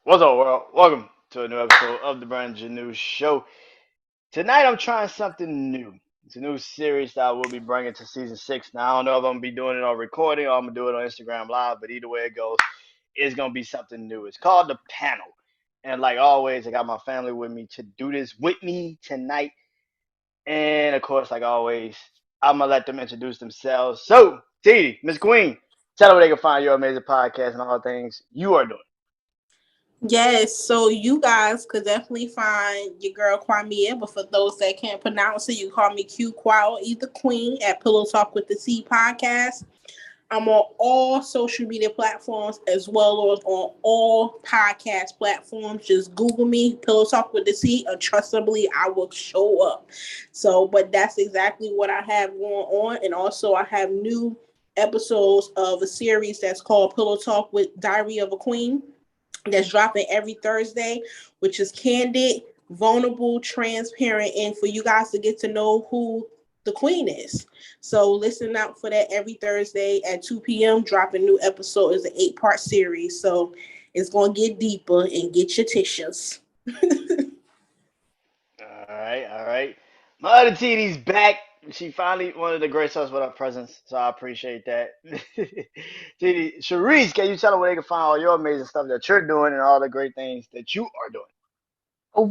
What's up, world? Welcome to a new episode of the BrandonJaneauShow. Tonight, I'm trying something new. It's a new series that I will be bringing to season 6. Now, I don't know if I'm going to be doing it on recording or I'm going to do it on Instagram Live, but either way it goes, it's going to be something new. It's called The Panel. And like always, I got my family with me to do this with me tonight. And of course, like always, I'm going to let them introduce themselves. So, Titi, Miss Queen, tell them where they can find your amazing podcast and all things you are doing. Yes, so you guys could definitely find your girl Kwame, but for those that can't pronounce it, you call me Q Qual, either Queen at Pillow Talk with the C podcast. I'm on all social media platforms as well as on all podcast platforms. Just Google me, Pillow Talk with the C, and trustably I will show up. So, but that's exactly what I have going on. And also I have new episodes of a series that's called Pillow Talk with Diary of a Queen that's dropping every Thursday, which is candid, vulnerable, transparent, and for you guys to get to know who the queen is. So listen out for that every Thursday at 2 p.m. Dropping new episode is an 8-part series. So it's gonna get deeper and get your tissues. All right. My other TD's back. She finally wanted to grace us with her presence, so I appreciate that. TD, Sharice, can you tell them where they can find all your amazing stuff that you're doing and all the great things that you are doing?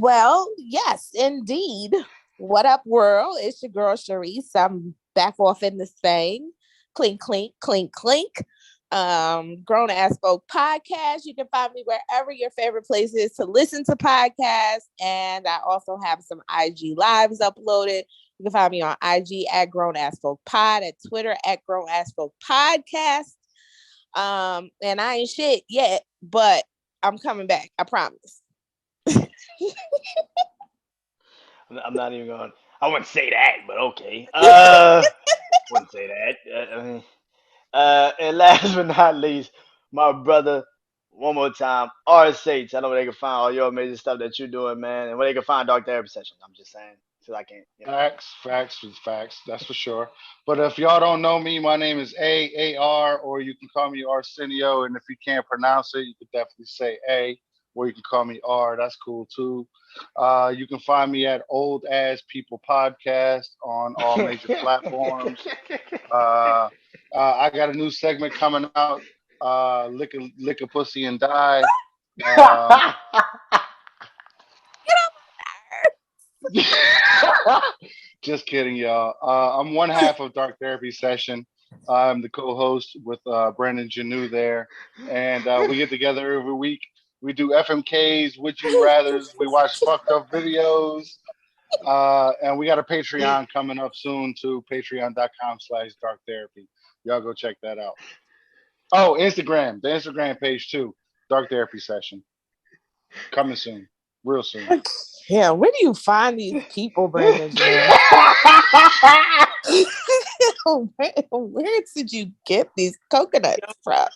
Well, yes, indeed. What up, world? It's your girl Sharice. I'm back off in this thing. Clink, clink, clink, clink. Grown Ass Folk Podcast. You can find me wherever your favorite place is to listen to podcasts. And I also have some IG lives uploaded. You can find me on IG at Grown Ass Folk Pod, at Twitter at Grown Ass Folk Podcast. And I ain't shit yet, but I'm coming back. I promise. I'm not even going. I wouldn't say that, but okay. Wouldn't say that. And last but not least, my brother. One more time, RSH. I know where they can find all your amazing stuff that you're doing, man, and where they can find Dark Therapy Sessions. I'm just saying, so I can't. Facts. That's for sure. But if y'all don't know me, my name is AAR, or you can call me Arsenio. And if you can't pronounce it, you can definitely say A, or you can call me R. That's cool too. You can find me at Old Ass People Podcast on all major platforms. Uh, I got a new segment coming out. Lick a pussy and die. Um, Just kidding, y'all. I'm one half of Dark Therapy Session. I'm the co-host with Brandon Janeau there, and we get together every week. We do FMKs, Would You Rather's. We watch fucked up videos, and we got a Patreon coming up soon too. Patreon.com/Dark Therapy. Y'all go check that out. Oh, Instagram, the Instagram page too. Dark Therapy Session coming soon, real soon. Yeah, where do you find these people, Brandon? Where did you get these coconuts from?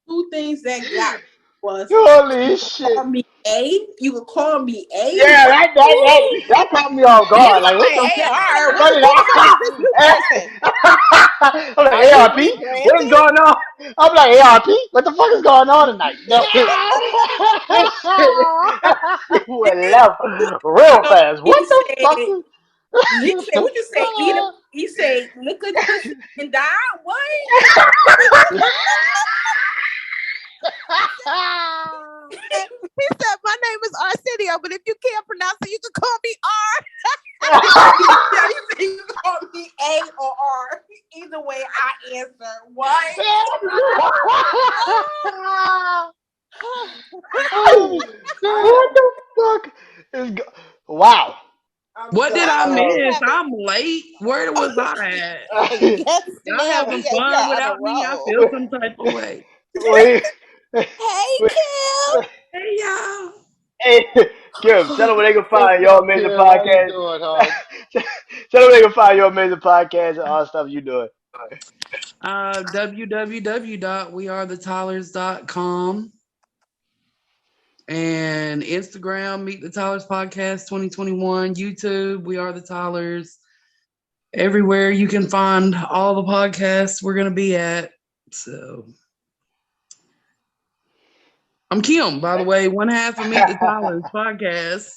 Two things that got was Holy shit! call me A. You could call me A. Yeah, What? that caught me off Yeah, guard. I'm Like, what the like, AR, what who the fuck is this is new person? that? I'm Are like, you ARP, what is rebranding? going on? I'm like, ARP, what the fuck is going on tonight? No. This shit went left real fast. What He the fuck said, is he said, what you say? He said, lick a pussy and die. What? He said, my name is Arsenio, but if you can't pronounce it, you can call me R. He said you call me A or R. Either way, I answer. What? what the fuck is wow. I'm What did I sorry. Oh, miss? I'm late. Where was I at? yes, Y'all ma'am. having Yes, fun you're on a without me? I roll. feel some type of way. wait, Hey, wait, Kim. Hey, y'all. hey, Kim, tell them where they can What's find your up, amazing Kim? How you podcast. doing, hon? Tell them where they can find your amazing podcast and all the stuff you doing. www.wearethetylers.com and Instagram, Meet the Tylers Podcast 2021, YouTube, We Are the Tylers. Everywhere you can find all the podcasts we're going to be at. So I'm Kim, by the way, one half of Meet the Tyler's podcast.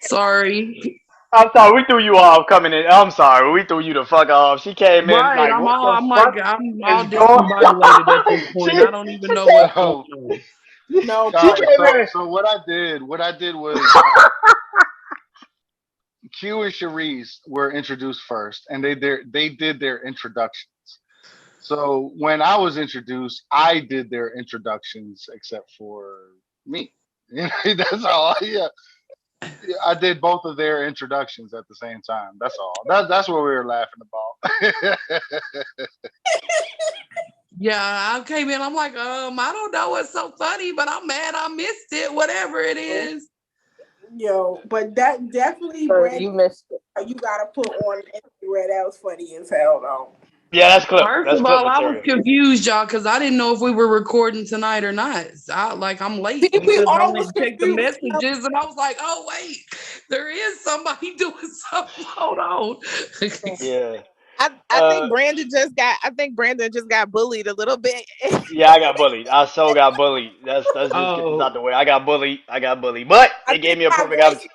Sorry. I'm sorry, we threw you off coming in. I'm sorry, we threw you the fuck off. She came in Right. like, what the I'm like, fuck I'm is all going discombobulated at this on? point. I don't even know what's going So, on. No, She but came in. so what I did was Q and Sharice were introduced first, and they did their introductions. So when I was introduced, I did their introductions, except for me. You know, that's all. Yeah, I did both of their introductions at the same time. That's all. That's what we were laughing about. Yeah, I came in. I'm like, I don't know what's so funny, but I'm mad I missed it. Whatever it is. yo, but that definitely, Or Brandon, you missed it. you gotta put on Instagram. That was funny as hell, though. Yeah, that's clip. First That's of clip all, I was material. confused, y'all, because I didn't know if we were recording tonight or not. I'm late See, we because I all went was to check the confused. messages and I was like, oh wait, there is somebody doing something. Hold on. Yeah. I Uh, think Brandon just got bullied a little bit. yeah, I got bullied. I so got bullied. Let's just get this out Oh, the way. I got bullied. I got bullied, but I it gave think me a my perfect opportunity.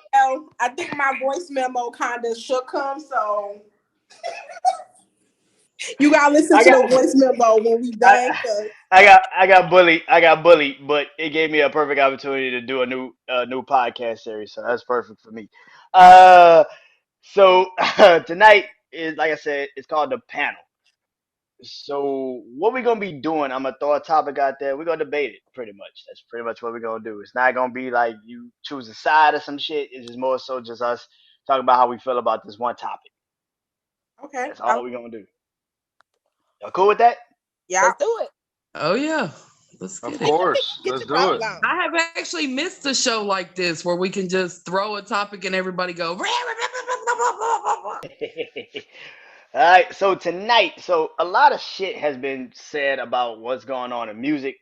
I think my voice memo kind of shook him. So you gotta listen I to got. the voice memo when we done. I, 'Cause I got bullied. I got bullied, but it gave me a perfect opportunity to do a new podcast series. So that's perfect for me. Uh, so tonight is like I said, it's called the panel. So what we're gonna be doing, I'm gonna throw a topic out there. We're gonna debate it pretty much. That's pretty much what we're gonna do. It's not gonna be like you choose a side or some shit. It's just more so just us talking about how we feel about this one topic. okay, That's all we're gonna do. Y'all cool with that? yeah. Let's do it. oh yeah. Let's Of get it. course, Get let's your do drum it. on. I have actually missed a show like this where we can just throw a topic and everybody go. All right, so tonight, a lot of shit has been said about what's going on in music,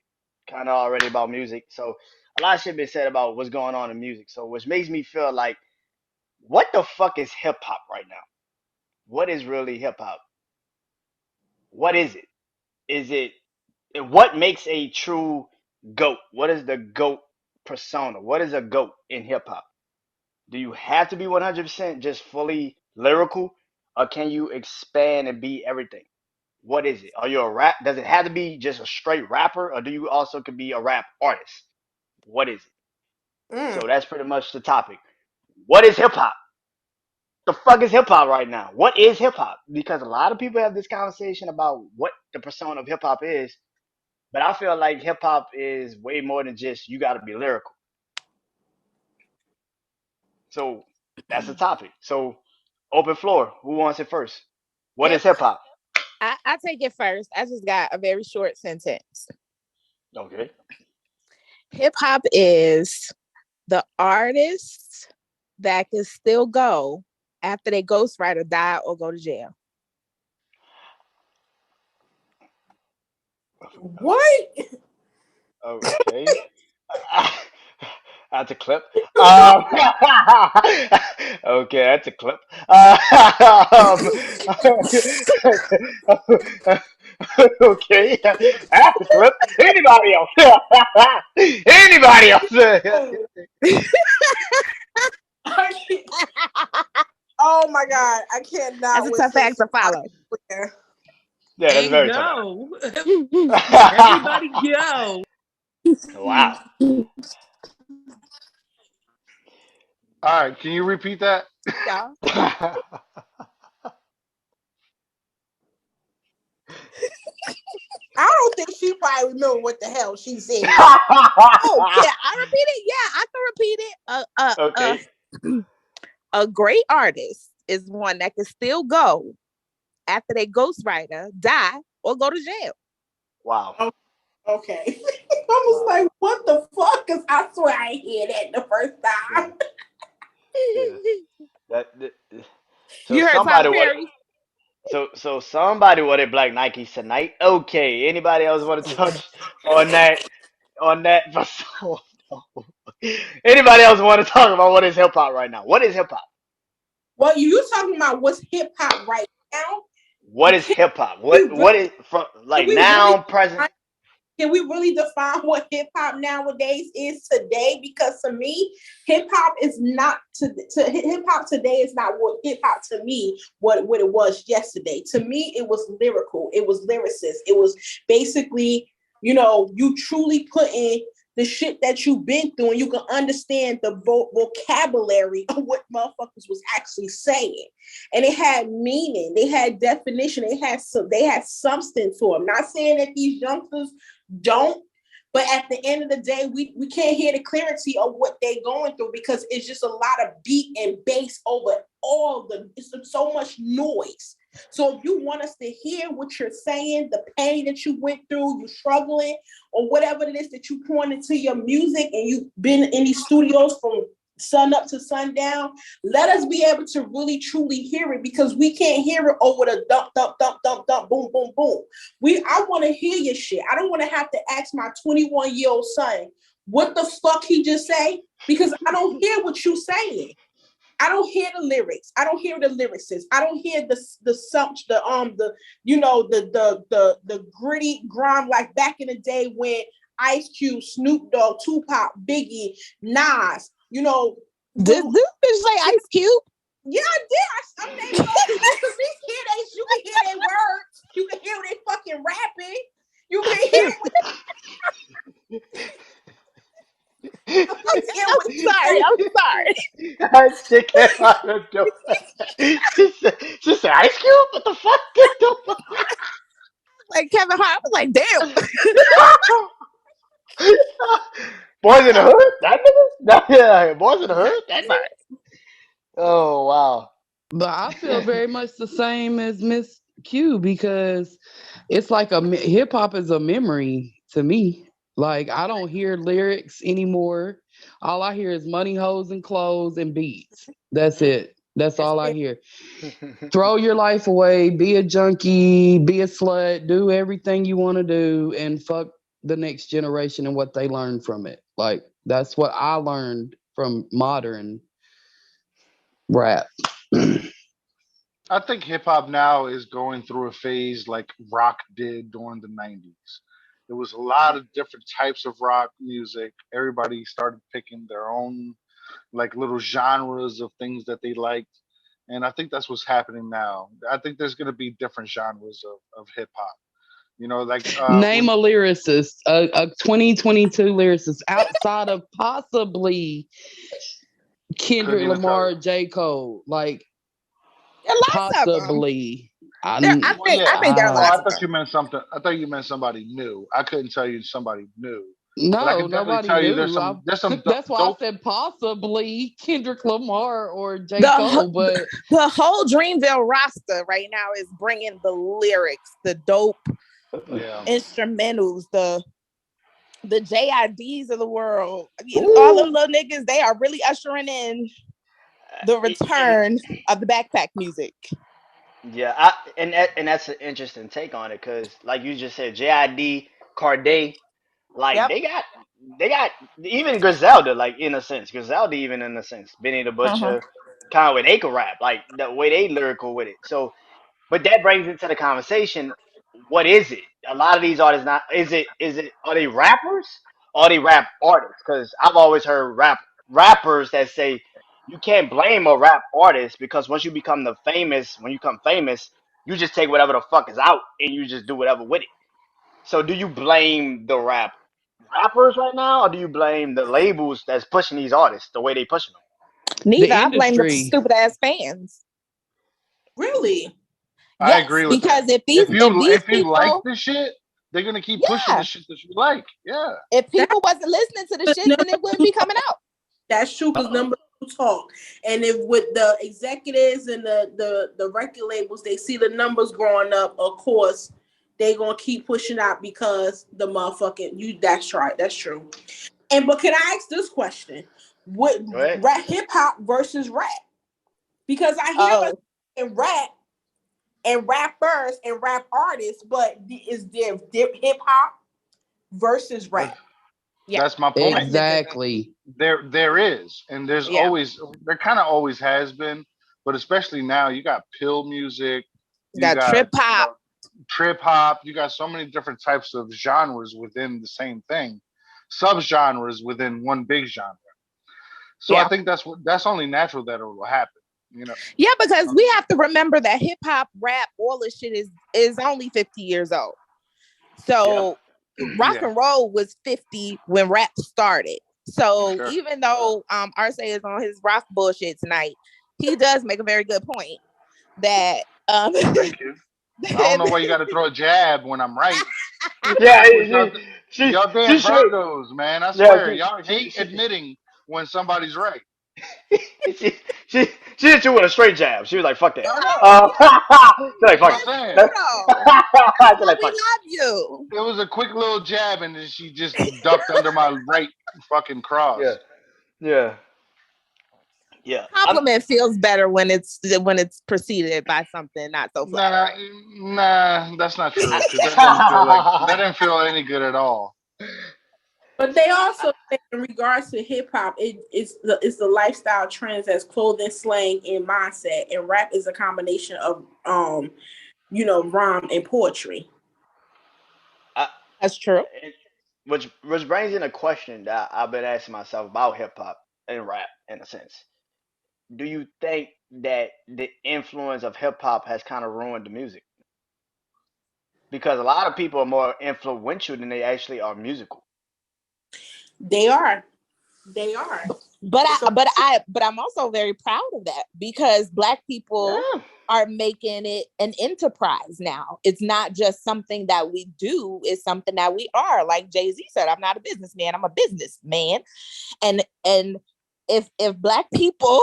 kind of already about music. So a lot of shit been said about what's going on in music. So which makes me feel like, what the fuck is hip hop right now? What is really hip hop? What is it? Is it what makes a true goat? What is the goat persona? What is a goat in hip hop? Do you have to be 100% just fully lyrical, or can you expand and be everything? What is it? Are you a rap? Does it have to be just a straight rapper, or do you also could be a rap artist? What is it? Mm. So that's pretty much the topic. What is hip hop? The fuck is hip hop right now? What is hip hop? Because a lot of people have this conversation about what the persona of hip hop is, but I feel like hip hop is way more than just you got to be lyrical. So that's the topic. So open floor. Who wants it first? What Hip is hip hop? I take it first. I just got a very short sentence. Okay. Hip hop is the artists that can still go after they ghostwriter die or go to jail. What? Okay. That's a clip. Um, okay, that's a clip. Okay, that's a clip. Anybody else? Anybody else? Oh my god, I That's cannot a with tough act to I follow. swear. Yeah, that's And very tough. go. Everybody go. Wow. All right, can you repeat that? Y'all. I don't think she probably remember what the hell she said. Oh, yeah, I repeat it. Yeah, I can repeat it. Okay. A great artist is one that can still go after they ghostwriter die or go to jail. Wow. Oh, okay. I was Wow. like, what the fuck? Because I swear I ain't hear that the first Yeah. time. Yeah. That. So You heard Tyler somebody what? Perry? So somebody wanted black Nikes tonight. Okay. Anybody else want to touch on that? On that? Anybody else want to talk about what is hip hop right now? What is hip hop? Well, you talking about what's hip hop right now? What is hip hop? We What really, is from can like we really now present? can we really define what hip hop nowadays is today? Because to me, hip hop is not hip hop today is not what hip hop to me what it was yesterday. To me, it was lyrical. It was lyricist. It was basically, you truly put in the shit that you've been through, and you can understand the vocabulary of what motherfuckers was actually saying. And it had meaning, they had definition, they had substance to them. Not saying that these youngsters don't, but at the end of the day, we can't hear the clarity of what they're going through because it's just a lot of beat and bass over it's so much noise. So if you want us to hear what you're saying, the pain that you went through, you're struggling, or whatever it is that you point into your music, and you've been in these studios from sun up to sundown, let us be able to really truly hear it, because we can't hear it over the dump, dump, dump, dump, dump, boom, boom, boom. I want to hear your shit. I don't want to have to ask my 21-year-old son what the fuck he just say, because I don't hear what you saying. I don't hear the lyrics. I don't hear the lyricists. I don't hear the gritty grime like back in the day when Ice Cube, Snoop Dogg, Tupac, Biggie, Nas, This bitch say Ice Cube? Yeah, I did. I'm naming all because you can hear their words. You can hear they fucking rapping. You can hear I'm sorry. That shit came out of the door. She said, Ice Cube? What the fuck? Get the fuck. Like Kevin Hart, I was like, damn. Boys in the Hood? That nigga? Yeah, Boys in the Hood? That nigga? Oh, wow. But I feel very much the same as Miss Q, because it's like hip hop is a memory to me. Like, I don't hear lyrics anymore. All I hear is money, hoes, and clothes and beats. That's it. That's all I hear. Throw your life away, be a junkie, be a slut, do everything you want to do, and fuck the next generation and what they learn from it. Like, that's what I learned from modern rap. I think hip hop now is going through a phase like rock did during the 90s. There was a lot of different types of rock music. Everybody started picking their own like little genres of things that they liked. And I think that's what's happening now. I think there's going to be different genres of hip hop. Like Name a lyricist, a 2022 lyricist outside of possibly Kendrick Lamar, J. Cole. Like, possibly. I think there are lots I thought you meant something. I thought you meant somebody new. I couldn't tell you somebody new. But I No, can definitely nobody tell you knew. there's some That's why dope. I said possibly Kendrick Lamar or J. The, Cole. But the whole Dreamville roster right now is bringing the lyrics, the dope instrumentals, the JIDs of the world. All them little niggas, they are really ushering in the return of the backpack music. Yeah, and that's an interesting take on it, because like you just said, JID, Corday, like they got even Griselda, like in a sense, Griselda even in a sense, Benny the Butcher, kind of with they could rap, like the way they lyrical with it. So, but that brings into the conversation, what is it? A lot of these artists not is it are they rappers or are they rap artists? Because I've always heard rappers that say you can't blame a rap artist, because once you become when you become famous, you just take whatever the fuck is out and you just do whatever with it. So do you blame the rappers right now, or do you blame the labels that's pushing these artists the way they pushing them? Neither. the I blame the industry, stupid ass fans. Really? I Yes, agree with because that. if these If you like people, the shit, they're gonna keep pushing the shit that you like. Yeah. if people wasn't listening to the shit, then it wouldn't be coming out. That's true, because numbers talk. And if with the executives and the record labels, they see the numbers growing up, of course, they gonna keep pushing out, because the motherfucking that's right, that's true. But can I ask this question? What rap hip hop versus rap? Because I hear in rap and rappers and rap artists, but is there hip hop versus rap? Yeah, that's my point. exactly. There is, and there kind of always has been, but especially now, you got pill music, you got trip hop. trip hop. You got so many different types of genres within the same thing, subgenres within one big genre. So I Yeah. think that's only natural that it will happen. You know. Yeah, because we have to remember that hip hop, rap, all this shit is only 50 years old. Yeah. So rock Yeah. and roll was 50 when rap started. So Sure. even though Arce is on his rock bullshit tonight, he does make a very good point that Thank you. I don't know why you got to throw a jab when I'm right. Yeah. With y'all She damn should. Virgos, man. I Yeah. swear, y'all hate admitting when somebody's right. She, she, she hit you with a straight jab. She was like, "Fuck that." I know. She's like, That's what "Fuck I'm That's saying. true it." though. That's She's why like, we "Fuck it." love you. It was a quick little jab, and then she just ducked under my right fucking Yeah. cross. Yeah. Yeah. Compliment feels better when it's preceded by something not so Nah, flattering. nah, that's not true. Because that didn't feel any good at all. But they also say in regards to hip hop, it's the lifestyle trends as clothing, slang, and mindset. And rap is a combination of rhyme and poetry. I, That's true. which brings in a question that I've been asking myself about hip hop and rap in a sense. Do you think that the influence of hip hop has kind of ruined the music? Because a lot of people are more influential than they actually are musical. They are. They are. But So I'm also very proud of that because Black people Yeah. are making it an enterprise now. It's not just something that we do, it's something that we are. Like Jay-Z said, I'm not a businessman, I'm a businessman. And if Black people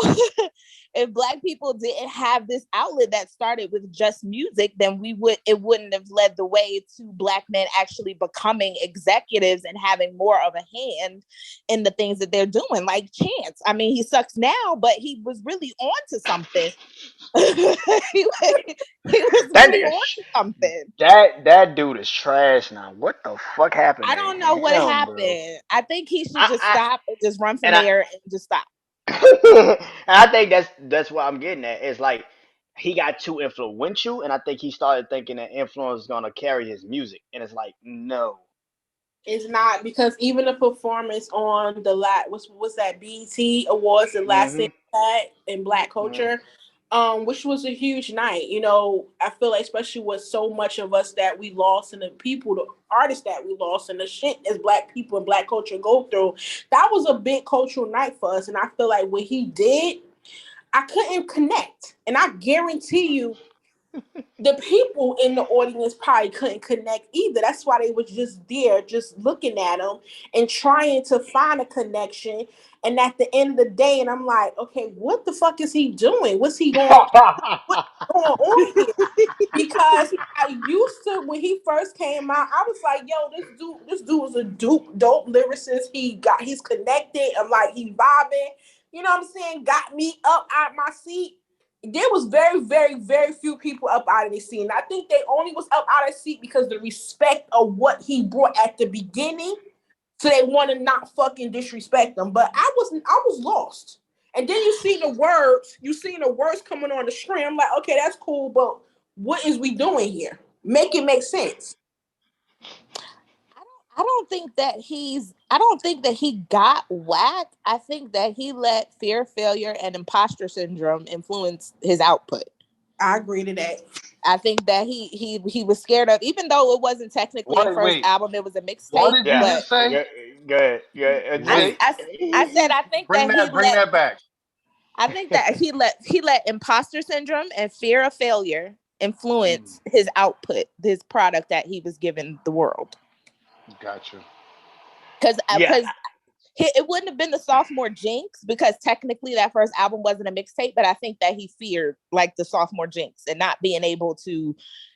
if Black people didn't have this outlet that started with just music, then it wouldn't have led the way to Black men actually becoming executives and having more of a hand in the things that they're doing. Like Chance, I mean, he sucks now, but he was really on to something. he, he was That really nigga, on to something. that dude is trash now. What the fuck happened I to don't know what him, bro? happened. I think he should just I, stop and just run for and I mayor and just stop. and I think that's what I'm getting at. It's like he got too influential, and I think he started thinking that influence is gonna carry his music, and it's like no. it's not because even the performance on the what's that BET Awards, the last thing Hmm. that in Black Hmm. culture, which was a huge night. I feel like especially with so much of us that we lost and the artists that we lost and the shit as Black people and Black culture go through, that was a big cultural night for us. And I feel like what he did, I couldn't connect, and I guarantee you the people in the audience probably couldn't connect either. That's why they was just there, just looking at him and trying to find a connection. And at the end of the day, and I'm like, okay, what the fuck is he doing? What's going on here? Because I used to when he first came out, I was like, yo, this dude was a dope lyricist. He's connected. I'm like, he vibing. You know what I'm saying? Got me up out my seat. There was very, very, very few people up out of the seat. And I think they only was up out of the seat because the respect of what he brought at the beginning. So they want to not fucking disrespect them. But I was lost. And then you see the words coming on the screen. I'm like, okay, that's cool, but what is we doing here? Make it make sense. I don't think that he got whacked. I think that he let fear, failure, and imposter syndrome influence his output. I agree to that. I think that he was scared of, even though it wasn't technically a What? first Wait. album, it was a What mixtape. did you Yeah, But just say? go, go ahead, go ahead. I, Wait. Just, I, I said I think Bring that that. Bring that back. I think that he let imposter syndrome and fear of failure Mm, influence his output, his product that he was giving the world. gotcha. yeah, Because it wouldn't have been the sophomore jinx because technically that first album wasn't a mixtape, but I think that he feared like the sophomore jinx and not being able to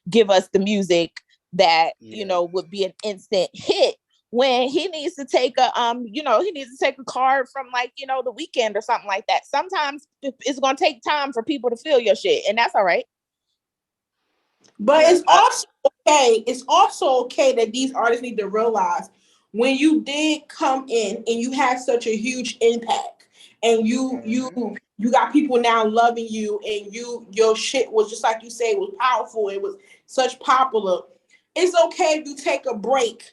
give us the music that yeah. would be an instant hit when he needs to take he needs to take a card from like the weekend or something like that. Sometimes it's going to take time for people to feel your shit, and that's all right. But Yeah, it's also okay. It's also okay that these artists need to realize when you did come in and you had such a huge impact and you got people now loving you, and your shit was just like you say, was powerful. It was such popular. It's okay if you take a break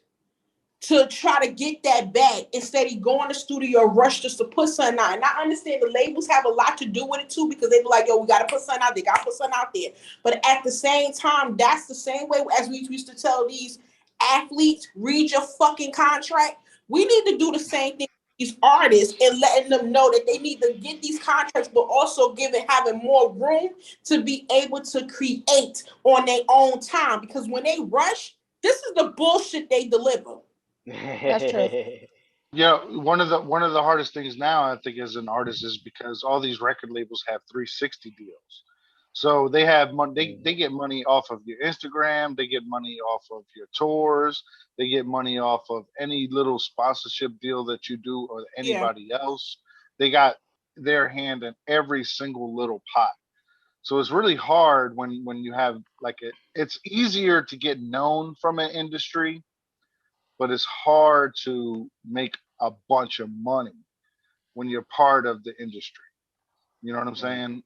to try to get that back instead of going to the studio rush just to put something out. And I understand the labels have a lot to do with it too, because they be like, yo, we gotta put something out there, gotta put something out there. But at the same time, that's the same way as we used to tell these athletes, read your fucking contract. We need to do the same thing with these artists and letting them know that they need to get these contracts, but also having more room to be able to create on their own time. Because when they rush, this is the bullshit they deliver. That's true. Yeah, one of the hardest things now, I think, as an artist is because all these record labels have 360 deals. So they have money. They get money off of your Instagram. They get money off of your tours. They get money off of any little sponsorship deal that you do or Yeah. anybody else. They got their hand in every single little pot. So it's really hard when you have like it. It's easier to get known from an industry, but it's hard to make a bunch of money when you're part of the industry. You know what I'm saying?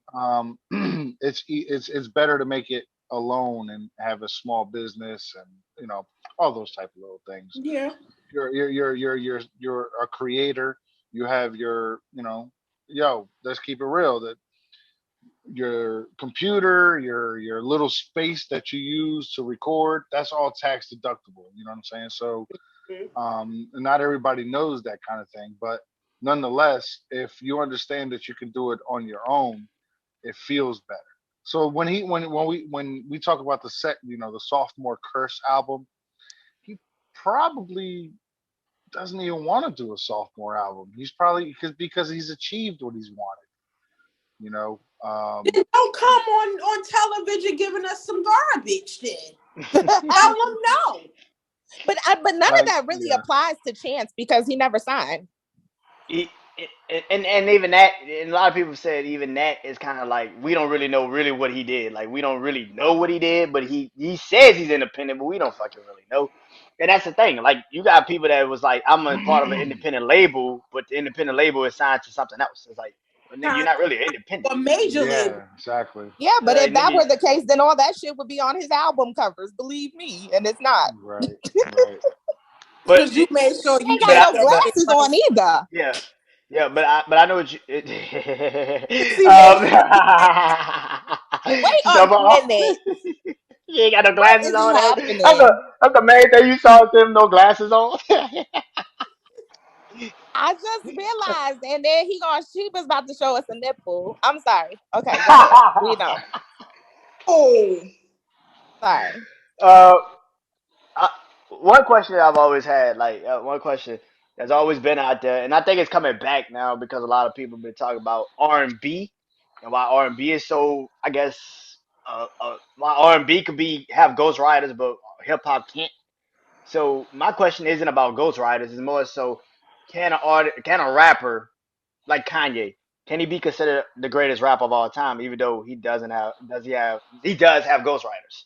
It's better to make it alone and have a small business and all those type of little things. Yeah. You're a creator. You have yo. Let's keep it real. That your computer, your little space that you use to record, that's all tax deductible. You know what I'm saying? So not everybody knows that kind of thing, but nonetheless, if you understand that you can do it on your own, it feels better. So when we talk about the sophomore curse album, he probably doesn't even want to do a sophomore album. He's probably because he's achieved what he's wanted. You know, Then don't come on television giving us some garbage. Then tell them no. But none of like that really yeah, applies to Chance because he never signed. He, and even that, and a lot of people said even that is kind of like we don't really know really what he did. Like we don't really know what he did, but he says he's independent, but we don't fucking really know. And that's the thing. Like you got people that was like, I'm a part of an independent label, but the independent label is signed to something else. It's like, but nigga, you're Time not really independent. for major label. yeah, exactly. Yeah, but if that Nigga, were the case, then all that shit would be on his album covers, believe me. And it's not. Right, right. but Because you made sure He you ain't got but paid I no that but glasses on money. either. yeah. Yeah, but I know what you. See me? Wait She a talking about, minute. you ain't got no What glasses is on. happening? I'm the main thing you saw him no glasses on. I just realized, and then she was about to show us a nipple. I'm sorry. Okay, go ahead. We know. Oh, Sorry. uh, I, one question that I've always had, like one question that's always been out there, and I think it's coming back now because a lot of people have been talking about R&B and why R&B is so, I guess, why R&B could be have ghostwriters, but hip hop can't. So my question isn't about ghostwriters; it's more so can a rapper like Kanye, can he be considered the greatest rapper of all time, even though he doesn't have he does have ghostwriters?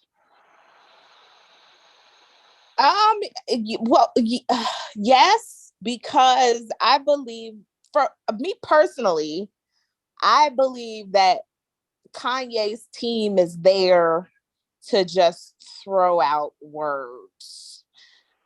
Um, well, yes, because I believe, for me personally, I believe that Kanye's team is there to just throw out words.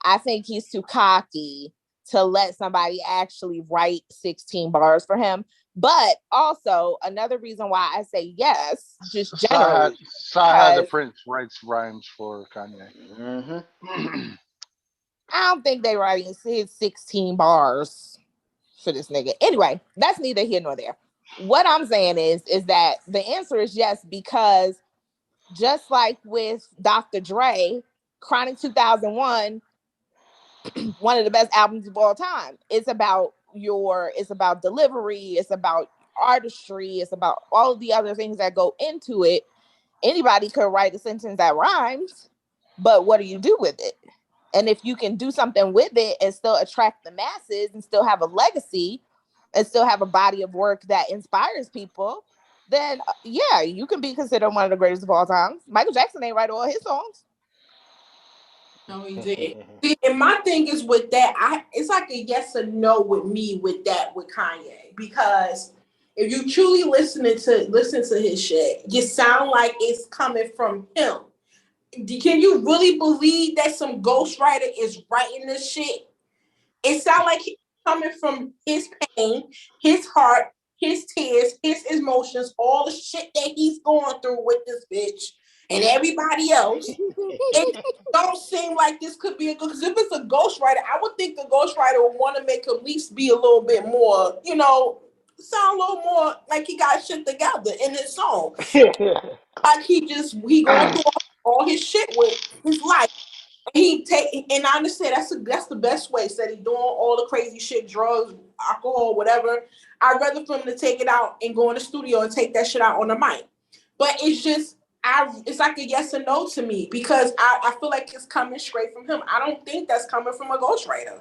I think he's too cocky to let somebody actually write 16 bars for him. But also, another reason why I say yes, just generally, Saha the because Prince writes rhymes for Kanye. Hmm. I don't think they writing 16 bars for this nigga. Anyway, that's neither here nor there. What I'm saying is that the answer is yes, because just like with Dr. Dre, Chronic 2001, one of the best albums of all time. It's about delivery, it's about artistry, it's about all of the other things that go into it. Anybody could write a sentence that rhymes, but what do you do with it? And if you can do something with it and still attract the masses and still have a legacy and still have a body of work that inspires people, then yeah, you can be considered one of the greatest of all time. Michael Jackson ain't write all his songs. No, he didn't. See, and my thing is with that, it's like a yes or no with me with that with Kanye because if you truly listen to his shit, you sound like it's coming from him. Can you really believe that some ghostwriter is writing this shit? It sounds like he's coming from his pain, his heart, his tears, his emotions, all the shit that he's going through with this bitch and everybody else. It don't seem like this could be a good because if it's a ghostwriter, I would think the ghostwriter would want to make at least be a little bit more, sound a little more like he got shit together in his song. Like he going through all his shit with his life. He take and I understand that's the best way. Said he doing all the crazy shit, drugs, alcohol, whatever. I'd rather for him to take it out and go in the studio and take that shit out on the mic. But it's just it's like a yes or no to me because I feel like it's coming straight from him. I don't think that's coming from a ghostwriter.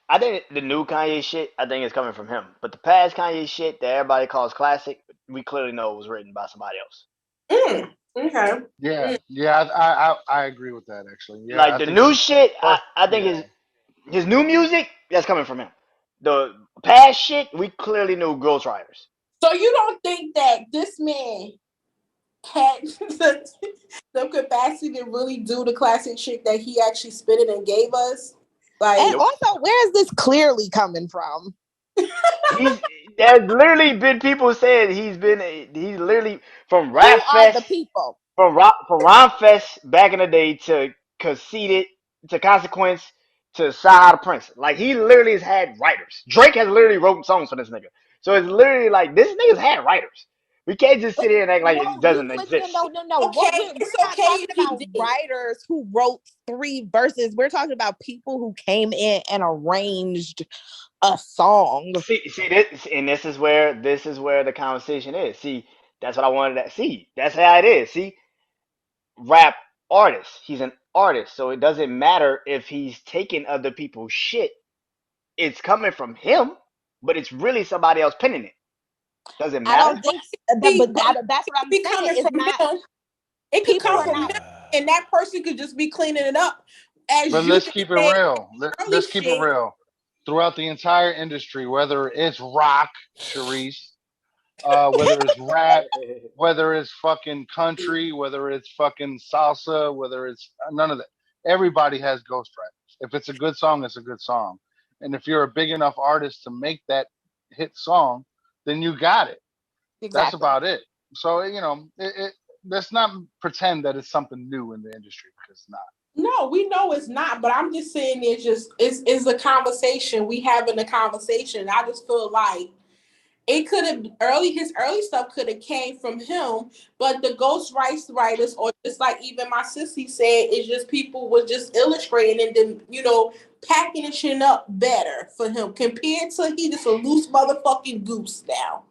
I think the new Kanye shit, I think is coming from him. But the past Kanye shit that everybody calls classic, we clearly know it was written by somebody else. Okay. Yeah, yeah, I agree with that actually. Yeah, Like I the think new shit, I think yeah. his new music, that's coming from him. The past shit, we clearly knew ghostwriters. So you don't think that this man had the capacity to really do the classic shit that he actually spit it and gave us? And Like, Nope. also, where is this clearly coming from? He's There's literally been people saying he's literally from Who Rap are the Fest, people? from Ron Fest back in the day to Conceited to Consequence to Side of Prince. Like he literally has had writers. Drake has literally wrote songs for this nigga. So it's literally like this nigga's had writers. We can't just sit here and act like it No, you doesn't listen. No, exist. no, no. What okay, we're it's not okay talking if he about did. writers who wrote 3 verses. We're talking about people who came in and arranged a song. See this, and this is where the conversation is. See, that's what I wanted to see. That's how it is. See, rap artist. He's an artist, so it doesn't matter if he's taking other people's shit. It's coming from him, but it's really somebody else penning it. Does it I don't matter? think that, See, but but that's it what could I'm be saying. coming It's from not. him. It could People come are from not. him, and that person could just be cleaning it up, as But you let's just keep it said. real. Early Let's keep it shit. real. Throughout the entire industry, whether it's rock, Sharice, whether it's rap, whether it's fucking country, whether it's fucking salsa, whether it's none of that. Everybody has ghostwriters. If it's a good song, it's a good song. And if you're a big enough artist to make that hit song, then you got it. That's Exactly. about it. So let's not pretend that it's something new in the industry because it's not. No, we know it's not, but I'm just saying it's a conversation. We having a conversation. I just feel like it could have his early stuff could have came from him, but the ghost rights writers, or just like even my sissy said, it's just people was just illustrating and then packaging up better for him compared to he just a loose motherfucking goose now.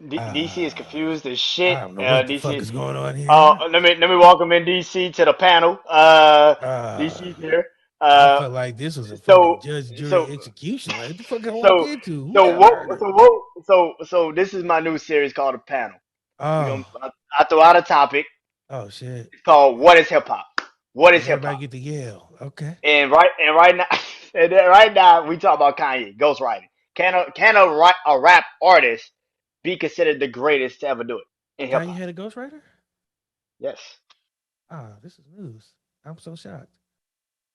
DC is confused as I shit. don't know what the fuck DC. is going on here. Let me welcome in DC to the panel. Uh, DC's here. I Uh, felt like this was a fucking so judge, so jury, execution. Like, what the fuck I walk so into? Who so got what murdered? so what so this is my new series called the panel. We gonna Oh, I throw out a topic. oh shit. It's called What is hip hop? What is And hip everybody hop? get to yell. Okay. And right now and then right now we talk about Kanye ghostwriting. Can a rap artist be considered the greatest to ever do it in hip Kanye hop? had a ghostwriter? Yes. Ah, this is news. I'm so shocked.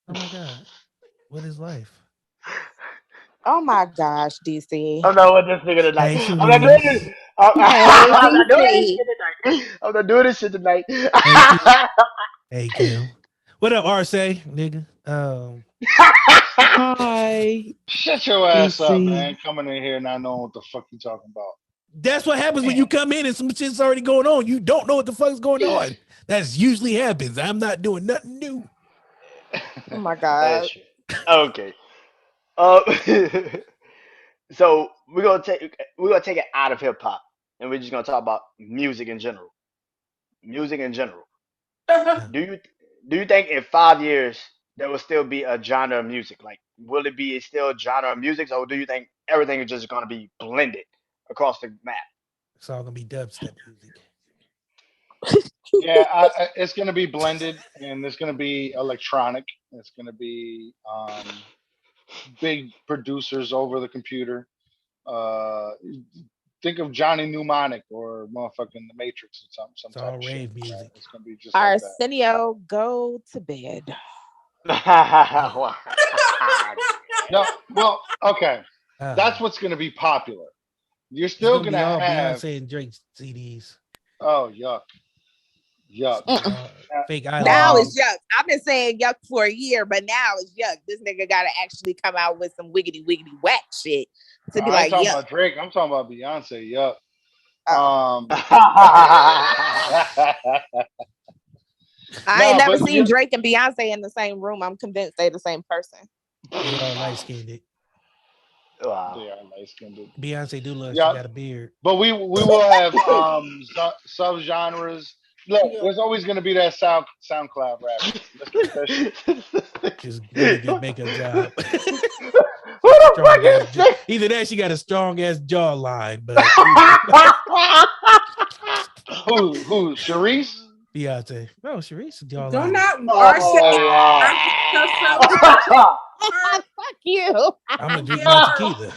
Oh my God. What is life? Oh my gosh, DC. I'm not with this nigga tonight. Hey, I'm not doing this. Sharice. Hey, I'm not doing this DC. shit tonight. I'm not doing this shit tonight. Hey, Kim. Hey, Kim. What up, RSA, nigga? Hi, Shut your ass up, man. DC. Coming in here not knowing what the fuck you talking about. That's what happens when Damn. you come in and some shit's already going on. You don't know what the fuck's going on. That's usually happens. I'm not doing nothing new. Oh my That is God. true. Okay. Uh, so we're gonna take it out of hip hop, and we're just gonna talk about music in general. Music in general. Do you do you think in 5 years there will still be a genre of music? Like, will it be still a genre of music, or do you think everything is just gonna be blended across the map? It's all gonna be dubstep music. Yeah, it's going to be blended, and it's going to be electronic. It's going to be big producers over the computer. Uh, think of Johnny Mnemonic or motherfucking The Matrix or some It's type all of shit. rave Right? music. It's going to be just like that. Arsenio, go to bed. No, well, okay. That's Ah, what's going to be popular. You're it's still gonna going be to all have. Beyonce and Drake CDs. Oh, yuck, yuck. It's gonna be Mm-mm. all fake island Now Um, it's music. yuck. I've been saying yuck for a year, but now it's yuck. This nigga got to actually come out with some wiggity wiggity whack shit to be I ain't like talking yuck. about Drake. I'm talking about Beyonce. Yuck. Oh, I ain't no, never but seen you. Drake and Beyonce in the same room. I'm convinced they the same person. They all light skinned. Wow. They are light skinned. Beyonce do love. She Yeah, got a beard. but we will have sub genres. Look, Yeah. there's always going to be that SoundCloud rapper. Let's keep that shit. Just really good makeup job. Who She got a the fuck strong ass. is this? Either that, she got a strong ass jawline, but either Who? Charisse? Beyonce. No, Sharice's Don't jawline is. not Arce. Oh I wow. get yourself out. Her. Fuck you. I'm gonna Don't drink get my hurt. tequila.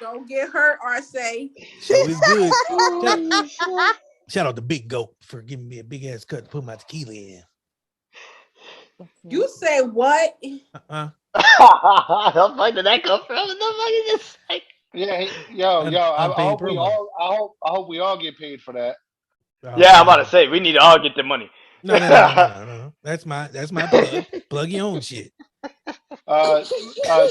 Don't get hurt, Arce. Show is good. Shout, Holy shit. shout out to Big Goat for giving me a big ass cut to put my tequila in. You say what? Uh-uh. The fuck did that come from? What the fuck is this? Like, Yeah, yo. I Unpaid hope we promo. all. I hope we all get paid for that. Oh yeah, I'm about no. to say we need to all get the money. No. That's my plug. Plug your own shit. Uh, uh,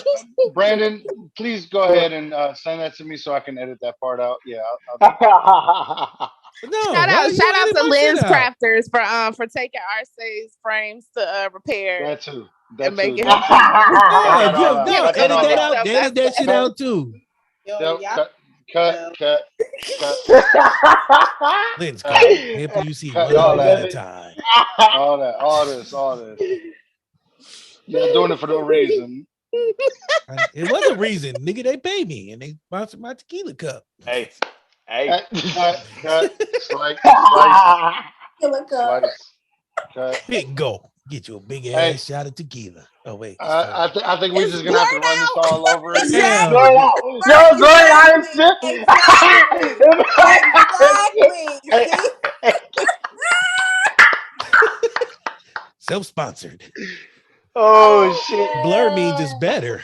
Brandon, please go ahead and send that to me so I can edit that part out. Yeah, I'll do that. No, Shout why out, you shout gonna out edit to my shit Lens out? Crafters for taking Arcee's frames to repair That too. and That too. making That him too. Cut No, that all out. no, giving Cut that him edit all that his out. out. stuff Edit back. that shit Cut. out too. Yo, Yep. y'all. Cut. Cut. Cut. Cut. Lens Cut. craft. Helping you see Cut one all Yo, light at a that. that time. All that. All this. You're doing it for no reason. It was a reason, nigga. They pay me and they sponsored my tequila cup. hey, hey. Cut. Cut. Slice. Look up. Slice. Cut. Big go. Get you a big Hey, ass shot of tequila. Oh wait, it's four. I think we're It's just gonna have to blurred run this out. all over again. Hell, Going yeah. out. Yo, going out and Exactly. shit. Exactly. Exactly. See? Self-sponsored. Oh shit. Blur means it's better.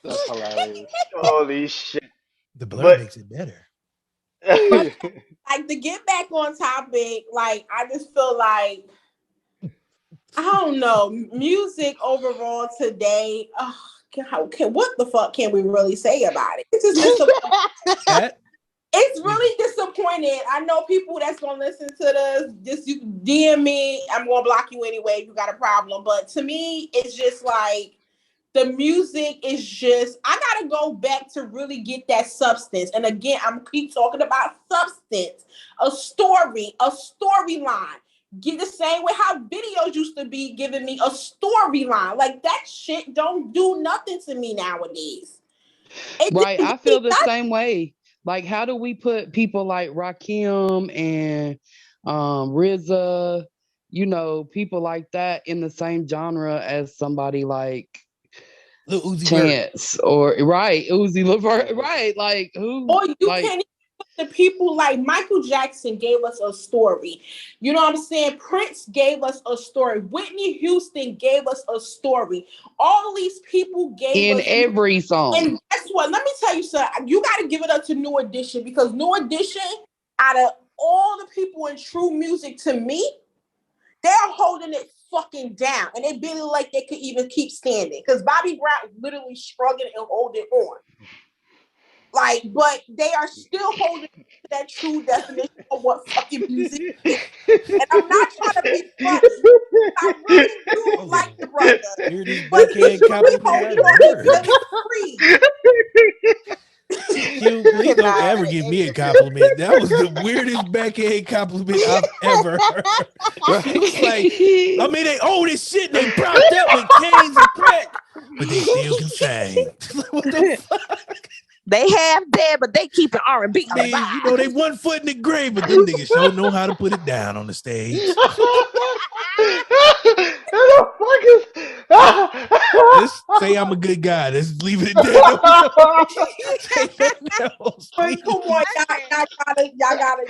That's hilarious. Holy shit. The blur But makes it better. But like to get back on topic, like I just feel like I don't know music overall today. What the fuck can we really say about it? It's just That it's really disappointing. I know people that's gonna listen to this. Just you DM me. I'm gonna block you anyway if you got a problem. But to me, it's just like the music is just. I gotta go back to really get that substance. And again, I'm keep talking about substance, a story, a storyline. Get the same way how videos used to be giving me a storyline. Like that shit don't do nothing to me nowadays. Right. It I feel the same way. Like, how do we put people like Rakim and RZA, people like that in the same genre as somebody like Lil Uzi Vert. Chance or right, Uzi Levert, right? Like who? Or you Like can't even put the people like Michael Jackson gave us a story. You know what I'm saying? Prince gave us a story. Whitney Houston gave us a story. All these people gave in us. every song. And guess what? Let me tell you something. You got to give it up to New Edition because New Edition, out of all the people in true music to me, they're holding it fucking down. And they barely like they could even keep standing because Bobby Brown literally struggling and holding on. Like, but they are still holding to that true definition of what fucking music is. And I'm not trying to be funny. I really do like the brother. Weirdest But he's backhand really compliment holding I've on. He's heard. really free. Q, please don't Nah, ever give me a compliment. That was the weirdest backhand compliment I've ever heard. She was like, I mean, they own this shit and they propped up with canes and crack, but they still can sing. What the fuck? They half dead, but they keeping R&B Man, alive. you know, they 1 foot in the grave, but them niggas sure know how to put it down on the stage. Just say I'm a good guy. Let's leave it at that. Don't say nothing else, But please. come on, y'all gotta,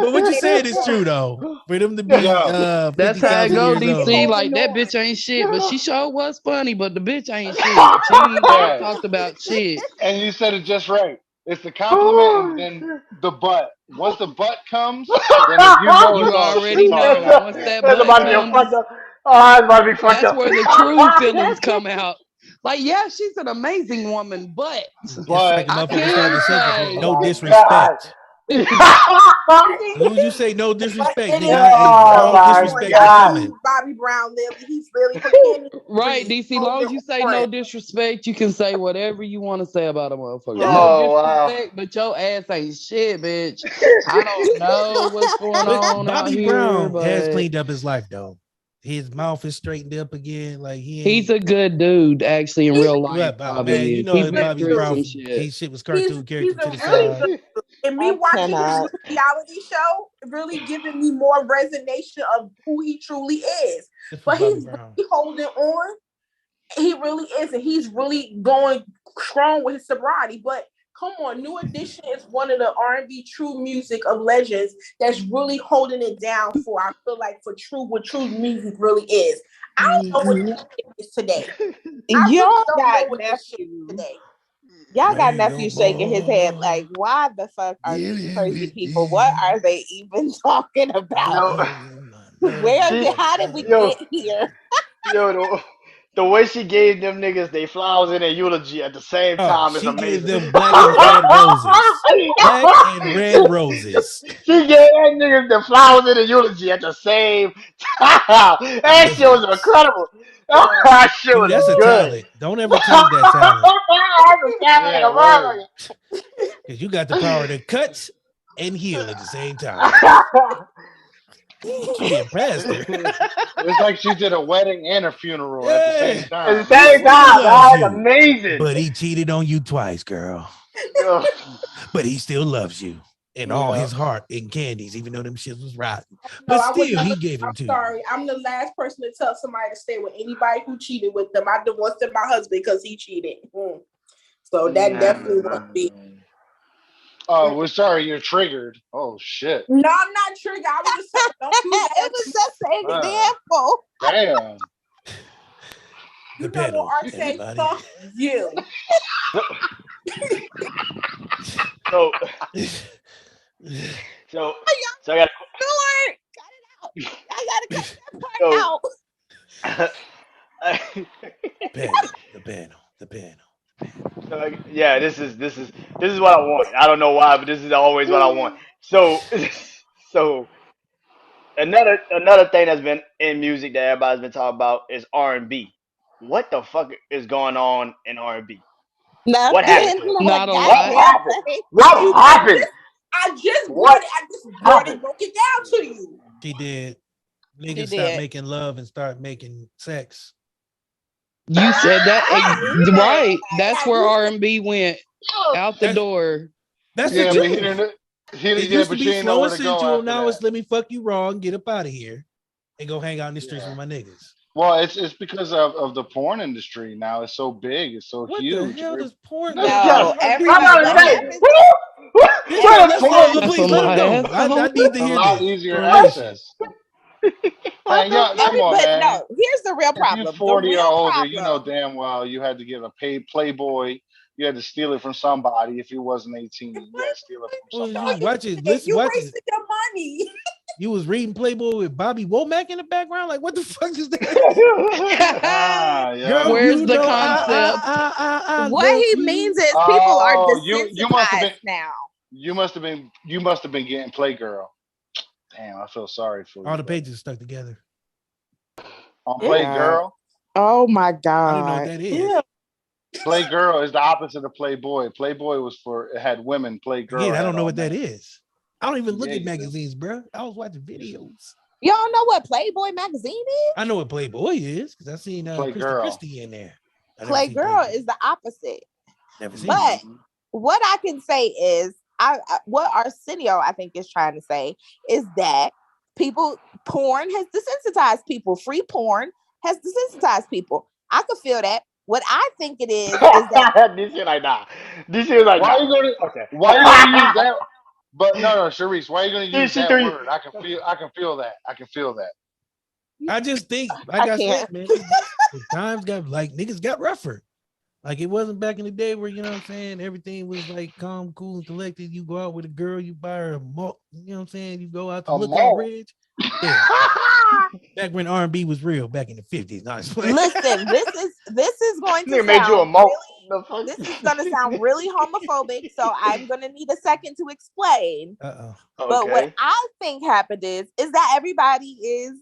But what you said is true though. For them to be Yeah. That's 50,000 how it go, years old. DC. Like that bitch ain't shit, but she sure was funny, but the bitch ain't shit. She ain't never Yeah. talked about shit. And you said it just right. It's the compliment and then the butt. Once the butt comes, then you know You it's all already shit talking know. after Once that. that That's butt about to be a comes, fucked up. Oh, that's about to be fucked that's up. where the true feelings come out. Like, yeah, she's an amazing woman, but It's But like a I motherfucker starting can to say oh say, no my disrespect. see, As soon as you say no disrespect, and nigga, it's Oh all my come on, disrespect is y'all god. see coming. Bobby Brown, Lily. He's Lily from Candy right, Street, DC, long as Golden you say no Orange. disrespect, you can say whatever you want to say about a motherfucker. No Oh wow. disrespect, but your ass ain't shit, bitch. I don't know what's going But on out Bobby here, Brown has but cleaned up his life though. His mouth is straightened up again. Like he he's ain't. a good dude, actually, in He's real life. What, man? Bobby You is. He know good been Bobby through dude. some Brown. shit. His shit was He's cartoon character he's to a the really side. good dude. And me I watching his cannot. new reality show really giving me more resonation of who he truly is. This was But Bobby he's Brown. really holding on. He really is, and he's really going strong with his sobriety. But come on, New Edition is one of the R&B true music of legends that's really holding it down for. I feel like for true what true music really is. I don't know what this shit is today. I really Y'all don't know got what this shit is nephew. today. Y'all got Man, nephew shaking his head like, why the fuck are these crazy people? What are they even talking about? Yo, she, How did we yo, get here? yo, the way she gave them niggas they flowers in their eulogy at the same Oh, time is she gave amazing. them black and red roses. Black and red roses. She gave that niggas the flowers in the eulogy at the same time. That shit was incredible. That shit See, was that's a good. talent. Don't ever taint that talent. That's a talent like yeah, a word. Because you got the power to cut and heal at the same time. motherfucker. She impressed her. It's like she did a wedding and a funeral at the Yeah. same At the time. This same nigga time, loves that's you. amazing. But he cheated on you twice, girl. Yo, But he still loves you. And all Yeah. his heart and candies, even though them shits was rotten. No, But I would still, never. he gave I'm them to you. sorry. I'm the last person to tell somebody to stay with anybody who cheated with them. I divorced my husband because he cheated. So that definitely won't be. We're sorry you're triggered. Oh shit. No, I'm not triggered. I was just saying, don't do that. It was just an Uh, example. damn. The You know pedal, what Art say? everybody. Fuck you. so, so, so I got. Lord, cut it out. I gotta cut that part So, out. the panel. so, yeah, this is what I want. I don't know why, but this is always what I want. So, so another thing that's been in music that everybody's been talking about is R&B. What the fuck is going on in R&B? What happened Nothing. to it? What not a What lot. goddamn happened? thing. What happened? I just What brought happened? it, broke it down to you. She did. She Niggas stop did. making love and start making sex. You said that right. That's Like, where R&B went out the That's door. that's the Yeah, but he truth. didn't. It Yeah, used to but be you ain't know slow where and to go sensual. after Now that. it's let me fuck you raw and get up out of here and go hang out in the streets Yeah. with my niggas. Well, it's because of the porn industry now. It's so big. It's so What the huge. hell does porn Yo, got to do No, with I'm R&B, everybody. about to What bro? say, happens? This where man, the let's porn? go. That's Please on let him my go. I asshole. need to It's a hear lot this easier correlation. access. Man, y'all, come on, But man. no, here's the real If you problem. The 40 or real older, you know problem. damn well you had to get a paid Playboy. You had to steal it from somebody. If you wasn't 18, you had to steal it from What was you somebody. watching? Listen, you watching. wasted your money. You was reading Playboy with Bobby Womack in the background. Like, what the fuck is that? Ah, Girl, yeah. Where's you the know concept? I What love he means you. is people are Oh, you must have been desensitized now. you must have been getting Playgirl. Damn, I feel sorry for All you, the buddy. pages stuck together. On Yeah. Playgirl, Oh my I don't know what God. that is. Yeah. Playgirl is the opposite of Playboy. Playboy was for it had women. Again, Playgirl I had don't know all what that men. is. I don't even look Yeah, at you do. magazines, bro. I was watching videos. Y'all know what Playboy magazine is? I know what Playboy is because I seen Krista Playgirl. Christie in there. I never seen Playgirl Playboy. is the opposite. Never seen it. But what I can say is, what Arsenio I think is trying to say is that porn has desensitized people. Free porn has desensitized people. I could feel that. What I think it is that This shit like nah. This shit like Why are nah. you gonna Okay. Why are you gonna use that? But no, Sharice, why are you gonna She, use she that threw you. word? I can feel that. I can feel that. I just think, I like I can't. said, man, the times got like niggas got rougher. Like it wasn't back in the day where you know what I'm saying, everything was like calm, cool, and collected. You go out with a girl, you buy her a malt, you know what I'm saying? You go out to A Lookout mall. Ridge. Yeah. Back when R&B was real, back in the 50s. No, it's like, Listen, this is going to Nigga made you a sound malt. really The fuck? this is going to sound really homophobic, so I'm going to need a second to explain. uh-oh. But what Okay. I think happened is that everybody is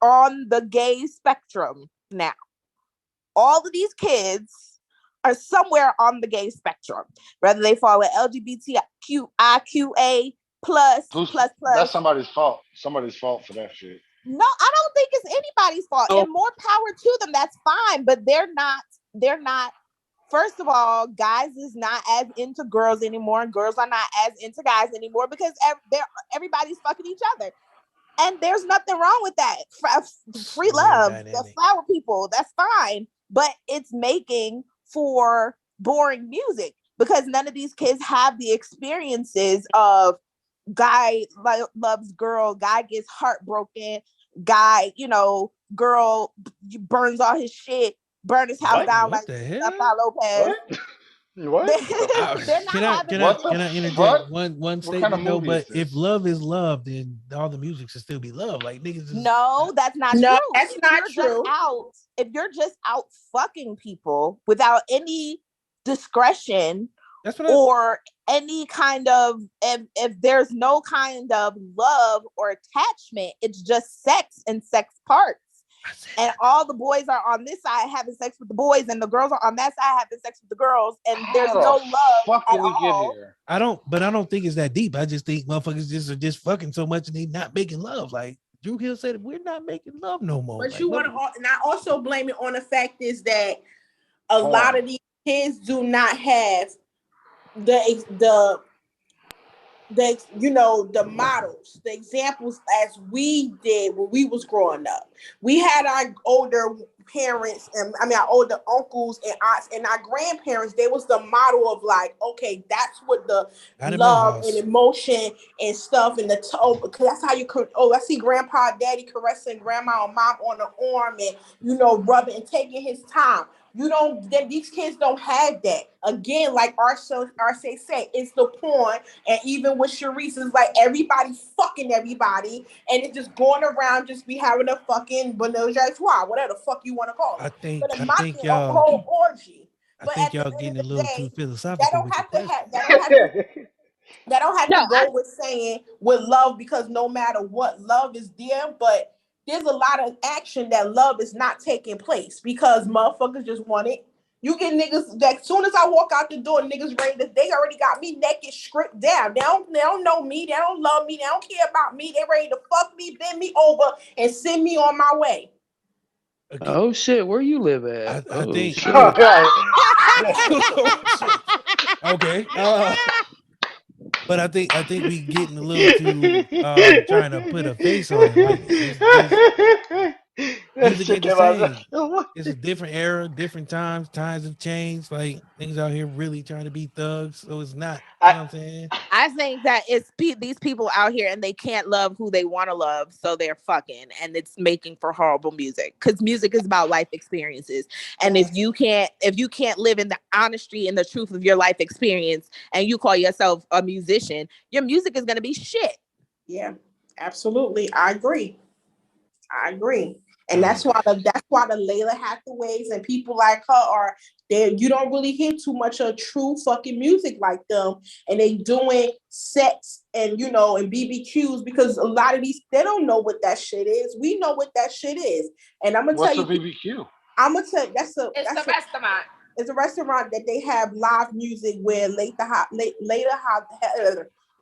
on the gay spectrum now. All of these kids are somewhere on the gay spectrum, whether they fall in LGBTQIQA plus That's plus. somebody's fault. Somebody's fault for that shit. No, I don't think it's anybody's fault. Oh. And more power to them. That's fine, but they're not. They're not. First of all, guys is not as into girls anymore, and girls are not as into guys anymore because everybody's fucking each other. And there's nothing wrong with that. Free Weird love, the dynamic. flower people, that's fine. But it's making for boring music because none of these kids have the experiences of guy loves girl, guy gets heartbroken, guy, girl burns all his shit, burn his house What? down What like the hell? Stefan Lopez. What? What? They're not Can I having can I What the the can I interject fuck? one What kind of statement though? movie is But if this? love is love, then all the music should still be love. Like niggas is No, that's not No, true. that's not true. If you're just out fucking people without any discretion that's what I or any kind of if there's no kind of love or attachment, it's just sex and sex parts. said And all the boys are on this side having sex with the boys, and the girls are on that side having sex with the girls, and there's How no the love fuck at did we get all. here? I don't think it's that deep. I just think motherfuckers just are just fucking so much and they not making love. Like Drew Hill said, we're not making love no more. But Like you want what? to, and I also blame it on the fact is that a lot Porn. of these kids do not have the the models, the examples as we did when we was growing up. We had our older parents and our older uncles and aunts and our grandparents. They was the model of like, okay, that's what the Not in my love and house. emotion and stuff and because that's how you could. Oh, I see grandpa, daddy caressing grandma or mom on the arm and rubbing and taking his time. You don't. These kids don't have that. Again, like Arce said, it's the porn, and even with Sharice, it's like everybody fucking everybody, and it's just going around, just be having a fucking menage a trois, whatever the fuck you want to call I it. think But it I might think be a y'all whole orgy. I But think at the y'all end getting a of the little too day, that philosophical don't with your have to question. have. That don't have No, to go with saying with love because no matter what, love is there, but there's a lot of action that love is not taking place because motherfuckers just want it. You get niggas that as soon as I walk out the door, niggas ready to, they already got me naked, stripped down. They don't know me, they don't love me, they don't care about me. They ready to fuck me, bend me over, and send me on my way. Again, Oh shit, where you live at? I Oh think All shit. right. oh, shit. Okay. But I think we getting a little too trying to put a face on it. Like it's just That music shit ain't the came out. same. It's a different era, different times. Times have changed. Like niggas out here really trying to be thugs. So it's not, you I, know what I'm saying? I think that it's these people out here and they can't love who they want to love, so they're fucking, and it's making for horrible music because music is about life experiences. And if you can't live in the honesty and the truth of your life experience, and you call yourself a musician, your music is gonna be shit. Yeah, absolutely. I agree. I agree. And Yeah. that's why the Layla Hathaways and people like her are there. You don't really hear too much of true fucking music like them. And they doing sets and BBQs because a lot of these they don't know what that shit is. We know what that shit is. And I'm gonna tell What's a you, BBQ? I'm gonna tell you It's the restaurant. it's a restaurant that they have live music where Layla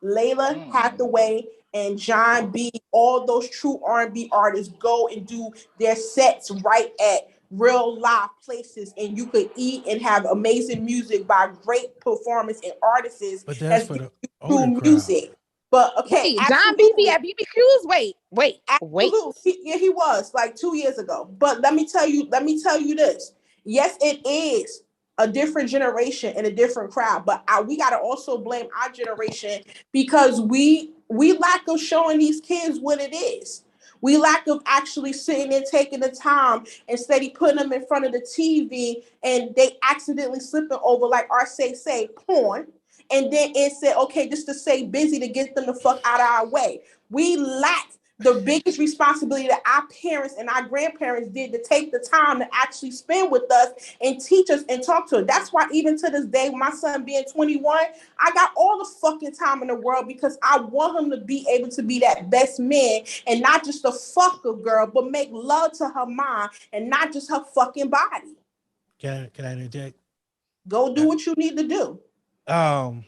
Mm. Hathaway and John B, all those true R&B artists go and do their sets right at real live places, and you could eat and have amazing music by great performance and artists But that's that's for giving the you older true crowd. music. But okay, Wait, John BB absolutely. at BBQs? Wait. Absolutely. Yeah, he was like 2 years ago. But let me tell you this. Yes, it is a different generation and a different crowd. But we gotta also blame our generation because we lack of showing these kids what it is. We lack of actually sitting and taking the time instead of putting them in front of the TV and they accidentally slipping over like our say porn. And then it said, okay, just to say busy to get them the fuck out of our way. We lack the biggest responsibility that our parents and our grandparents did to take the time to actually spend with us and teach us and talk to us. That's why even to this day, my son being 21, I got all the fucking time in the world because I want him to be able to be that best man and not just a fucker girl, but make love to her mind and not just her fucking body. Can I interject? Go do what you need to do. Um,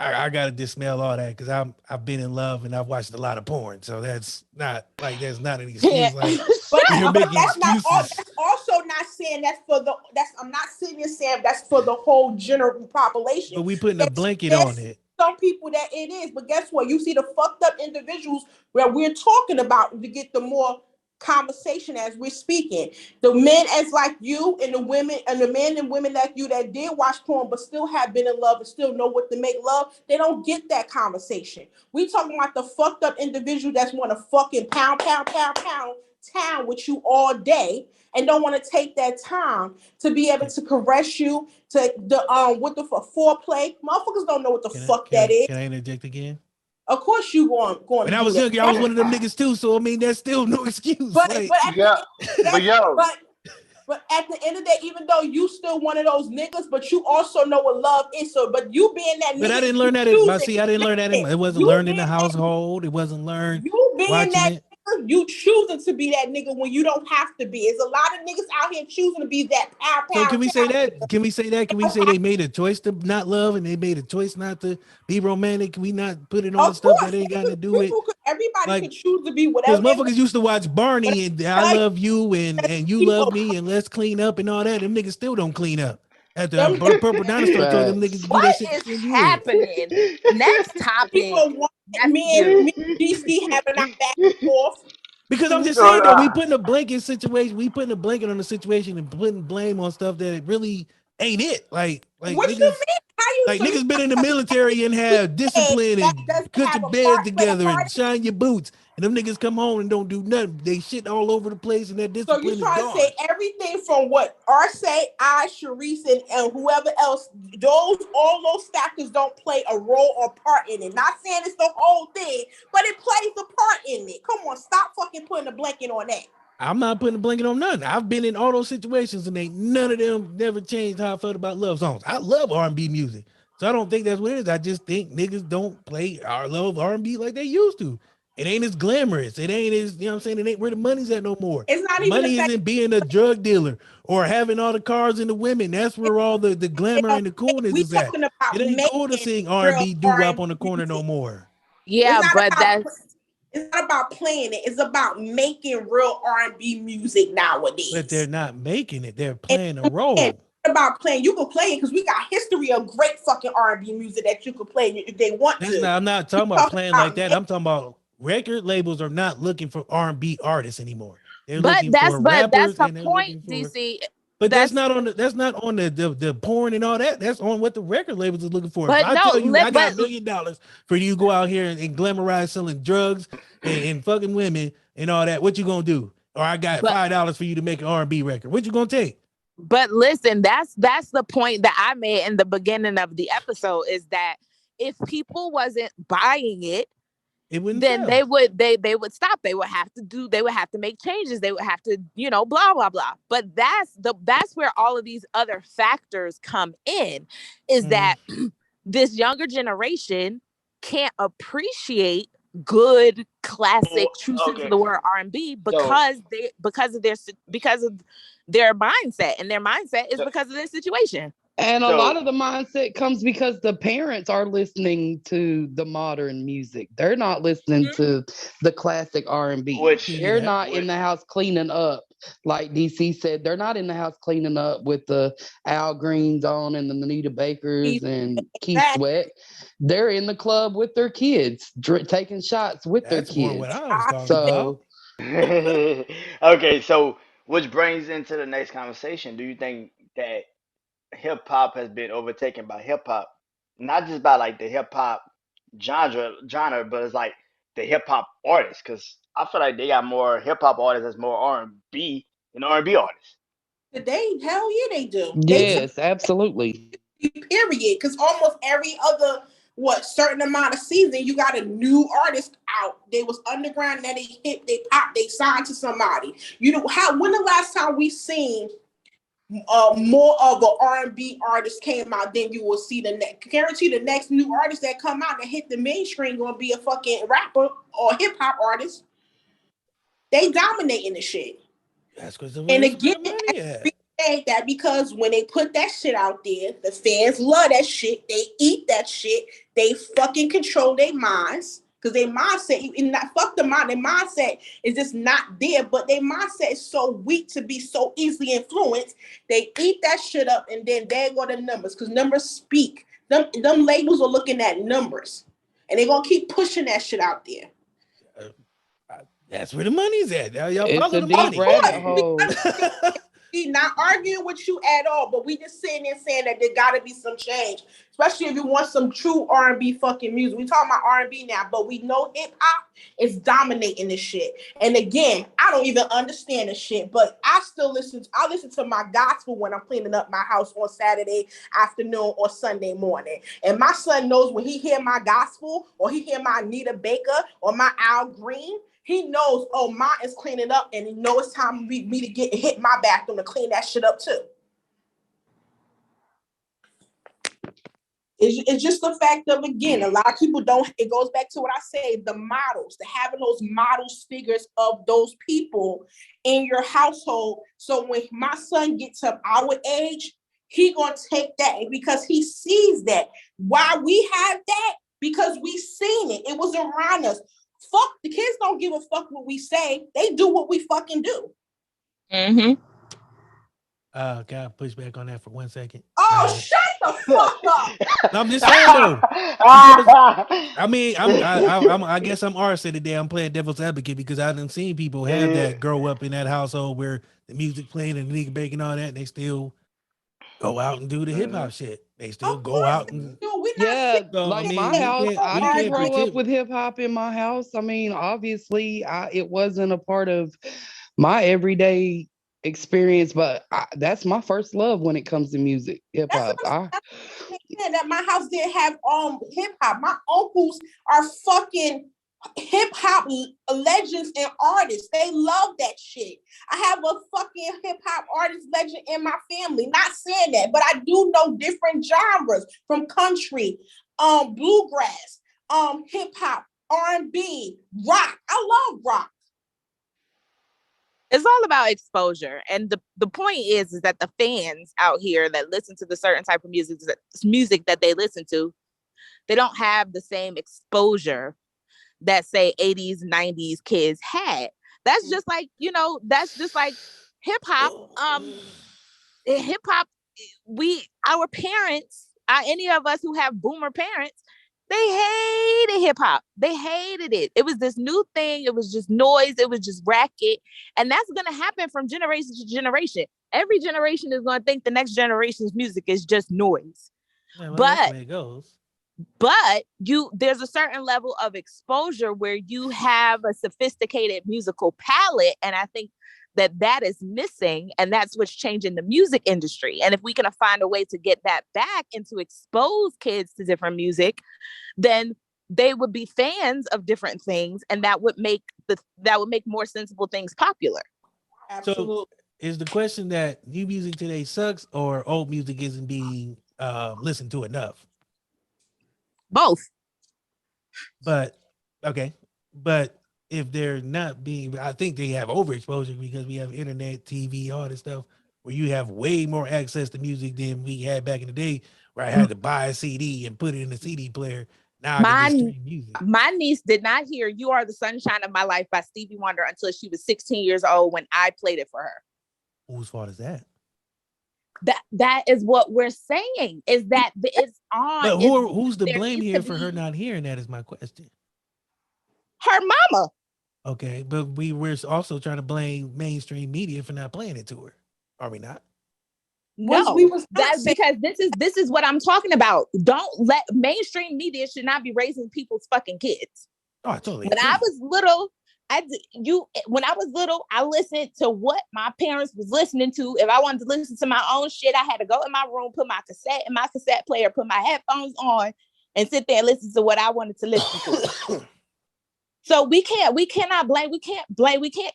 I gotta dismail all that because I've been in love and I've watched a lot of porn, so that's not an Yeah. excuse. Like But you're making that's not all. excuses. That's also not saying that's for the. That's I'm not sitting here saying that's for the whole general population. But we putting a There's, blanket on there's it. some people that it is, but guess what? You see the fucked up individuals where we're talking about to get the more conversation as we're speaking. The men as like you and the women and the men and women like you that did watch porn but still have been in love and still know what to make love. They don't get that conversation. We talking about the fucked up individual that's want to fucking pound town with you all day and don't want to take that time to be able to caress you to the what the foreplay. Motherfuckers don't know what the fuck that is. Can I interject again? Of course you going When to I do was that. younger, I was one of them niggas too. So I mean, that's still no excuse. But Like at Yeah, the end, but yo, but at the end of the day, even though you still one of those niggas, but you also know what love is. So, but you being that but I nigga, didn't you learn that. choosing. I didn't learn that. Listen, It wasn't you learned in the being that household. It wasn't learned you being watching that it. nigga, you choosing to be that nigga when you don't have to be. There's a lot of niggas out here choosing to be that So can we say nigga. that? Can we say that? Can we say they made a choice to not love and they made a choice not to be romantic? Can we not put it on Of stuff that course, ain't got to do with everybody like can choose to be because whatever they want. motherfuckers used to watch But Barney and I I tell you, love you and you love people, me and let's clean up and all that. Them niggas still don't clean up. At the them Purple Dinosaur told them niggas to Facts. do that What shit for is 10 years. happening? Next topic, people want nephew. me and DC having our back and forth. Because I'm just so saying though, we putting a blanket situation, we putting a blanket on the situation and putting blame on stuff that it really ain't it. Like What you niggas mean? How you like so you niggas been in the military and have discipline that and doesn't put have your a bed part play a together part and shine your boots. And them niggas come home and don't do nothing. They shit all over the place and that So you discipline is trying to gone. say everything from what Arce, I, Sharice, and whoever else, all those factors don't play a role or part in it. Not saying it's the whole thing, but it plays a part in it. Come on, stop fucking putting a blanket on that. I'm not putting a blanket on nothing. I've been in all those situations and ain't none of them never changed how I felt about love songs. I love R&B music. So I don't think that's what it is. I just think niggas don't play our love R&B like they used to. It ain't as glamorous. It ain't as, you know what I'm saying? It ain't where the money's at no more. It's not The even the money fact isn't being a drug dealer or having all the cars and the women. That's where all the glamour and the coolness we is at. talking It about ain't cool to making sing real R&B doo-wop on the R&B corner no music. more. It's Yeah, not but about that's it's not about playing it. It's about making real R&B music But they're nowadays. not making it. They're And playing a again, role. about playing, you can play it because we got history of great fucking R&B music that you can play if they want That's to. not, I'm not We talking about talking playing like about that. I'm talking about record labels are not looking for R&B artists anymore. They're but looking that's for but that's rappers the and they're point, looking for DC. but That's that's not on the porn and all that. That's on what the record labels are looking for. If but I no, tell you I got but $1 million for you to go out here and glamorize selling drugs and fucking women and all that, what you gonna do? Or I got but $5 for you to make an R&B record. What you gonna take? but listen, that's the point that I made in the beginning of the episode is that if people wasn't buying it, It wouldn't then sell. they would stop. They would have to make changes. They would have to, blah blah blah. But that's where all of these other factors come in, is that this younger generation can't appreciate good classic true sense of Okay, the word R&B so because of their mindset, and their mindset is so because of their situation. And a lot so of the mindset comes because the parents are listening to the modern music. They're not listening to the classic R&B. which They're Yeah. not in the house cleaning up like DC said, they're not in the house cleaning up with the Al Greens on and the Anita Bakers and Keith Exactly. Sweat. They're in the club with their kids, taking shots with their That's more what kids. I was talking about. So Okay, so which brings into the next conversation. Do you think that hip hop has been overtaken by hip hop? Not just by like the hip hop genre, but it's like the hip hop artists. Because I feel like they got more hip hop artists that's more R&B than R&B artists. Today, hell yeah, they do. They yes, absolutely. period. Because almost every other certain amount of season, you got a new artist out. They was underground, then they hit, they pop, they signed to somebody. You know how? When the last time we seen more of an R&B artist came out, then you will see the next. Guarantee the next new artist that come out and hit the mainstream gonna be a fucking rapper or hip hop artist. They dominating the shit. That's because And where's where again, the money at? say that because when they put that shit out there, the fans love that shit. They eat that shit. They fucking control their minds. Because their mindset, and not fuck the mind, their mindset is just not there. But their mindset is so weak to be so easily influenced. They eat that shit up, and then there go the numbers. Because numbers speak. Them labels are looking at numbers, and they're gonna keep pushing that shit out there. That's where the money's at. Now y'all It's follow a the deep money. rabbit We hole. We not arguing with you at all, but we just sitting there saying that there got to be some change, especially if you want some true R&B fucking music. We talking about R&B now, but we know hip hop is dominating this shit. And again, I don't even understand this shit, but I still listen. I listen to my gospel when I'm cleaning up my house on Saturday afternoon or Sunday morning. And my son knows when he hear my gospel or he hear my Anita Baker or my Al Green, he knows, oh, mine is cleaning up, and he knows it's time for me to get hit my bathroom to clean that shit up too. It's just the fact of, again, a lot of people don't, it goes back to what I say, the models, the having those models figures of those people in your household. So when my son gets up our age, he gonna take that because he sees that. Why we have that? Because we seen it. It was around us. Fuck, the kids don't give a fuck what we say. They do what we fucking do. Mm-hmm. Can I push back on that for 1 second? Oh, shut the fuck up. No, I'm just saying though, because I mean, I guess I'm arson today. I'm playing devil's advocate because I done seen people have that grow up in that household where the music playing and the nigga baking all that, and they still go out and do the hip hop shit. They still Of go course, out and we're not Yeah, sitting so. I like mean, my there house, I we didn't can't grow up pretend. with hip hop in my house. I mean, obviously, it wasn't a part of my everyday experience, but that's my first love when it comes to music, hip That's hop. what I'm saying. That my house didn't have hip hop. My uncles are fucking hip hop legends and artists. They love that shit. I have a fucking hip hop artist legend in my family. Not saying that, but I do know different genres from country, bluegrass, hip hop, R&B, rock. I love rock. It's all about exposure. And the point is that the fans out here that listen to the certain type of music that they listen to, they don't have the same exposure that say 80s, 90s kids had. That's just like, that's just like hip hop. Hip hop, our parents, any of us who have boomer parents, they hated hip hop. They hated it. It was this new thing. It was just noise. It was just racket. And that's going to happen from generation to generation. Every generation is going to think the next generation's music is just noise. Yeah, well, that's But the way it goes. but there's a certain level of exposure where you have a sophisticated musical palette, and I think that is missing, and that's what's changing the music industry. And if we can find a way to get that back and to expose kids to different music, then they would be fans of different things, and that would make more sensible things popular. Absolutely. So, is the question that new music today sucks or old music isn't being listened to enough? Both. But okay, but if they're not being, I think they have overexposure because we have internet, TV, all this stuff where you have way more access to music than we had back in the day, where I had to buy a CD and put it in a CD player. Now I can just My stream music. my niece did not hear "You Are the Sunshine of My Life" by Stevie Wonder until she was 16 years old when I played it for her. Whose fault is that? That is what we're saying, is that it's on, But is who's to there blame needs to here for her be not hearing that? Is my question. her mama. Okay, but we're also trying to blame mainstream media for not playing it to her. Are we not? Was we No, was not that's saying because this is what I'm talking about. Don't let mainstream media should not be raising people's fucking kids. Oh, I totally When I agree. was little, when I was little, I listened to what my parents was listening to. If I wanted to listen to my own shit, I had to go in my room, put my cassette in my cassette player, put my headphones on, and sit there and listen to what I wanted to listen to. So we can't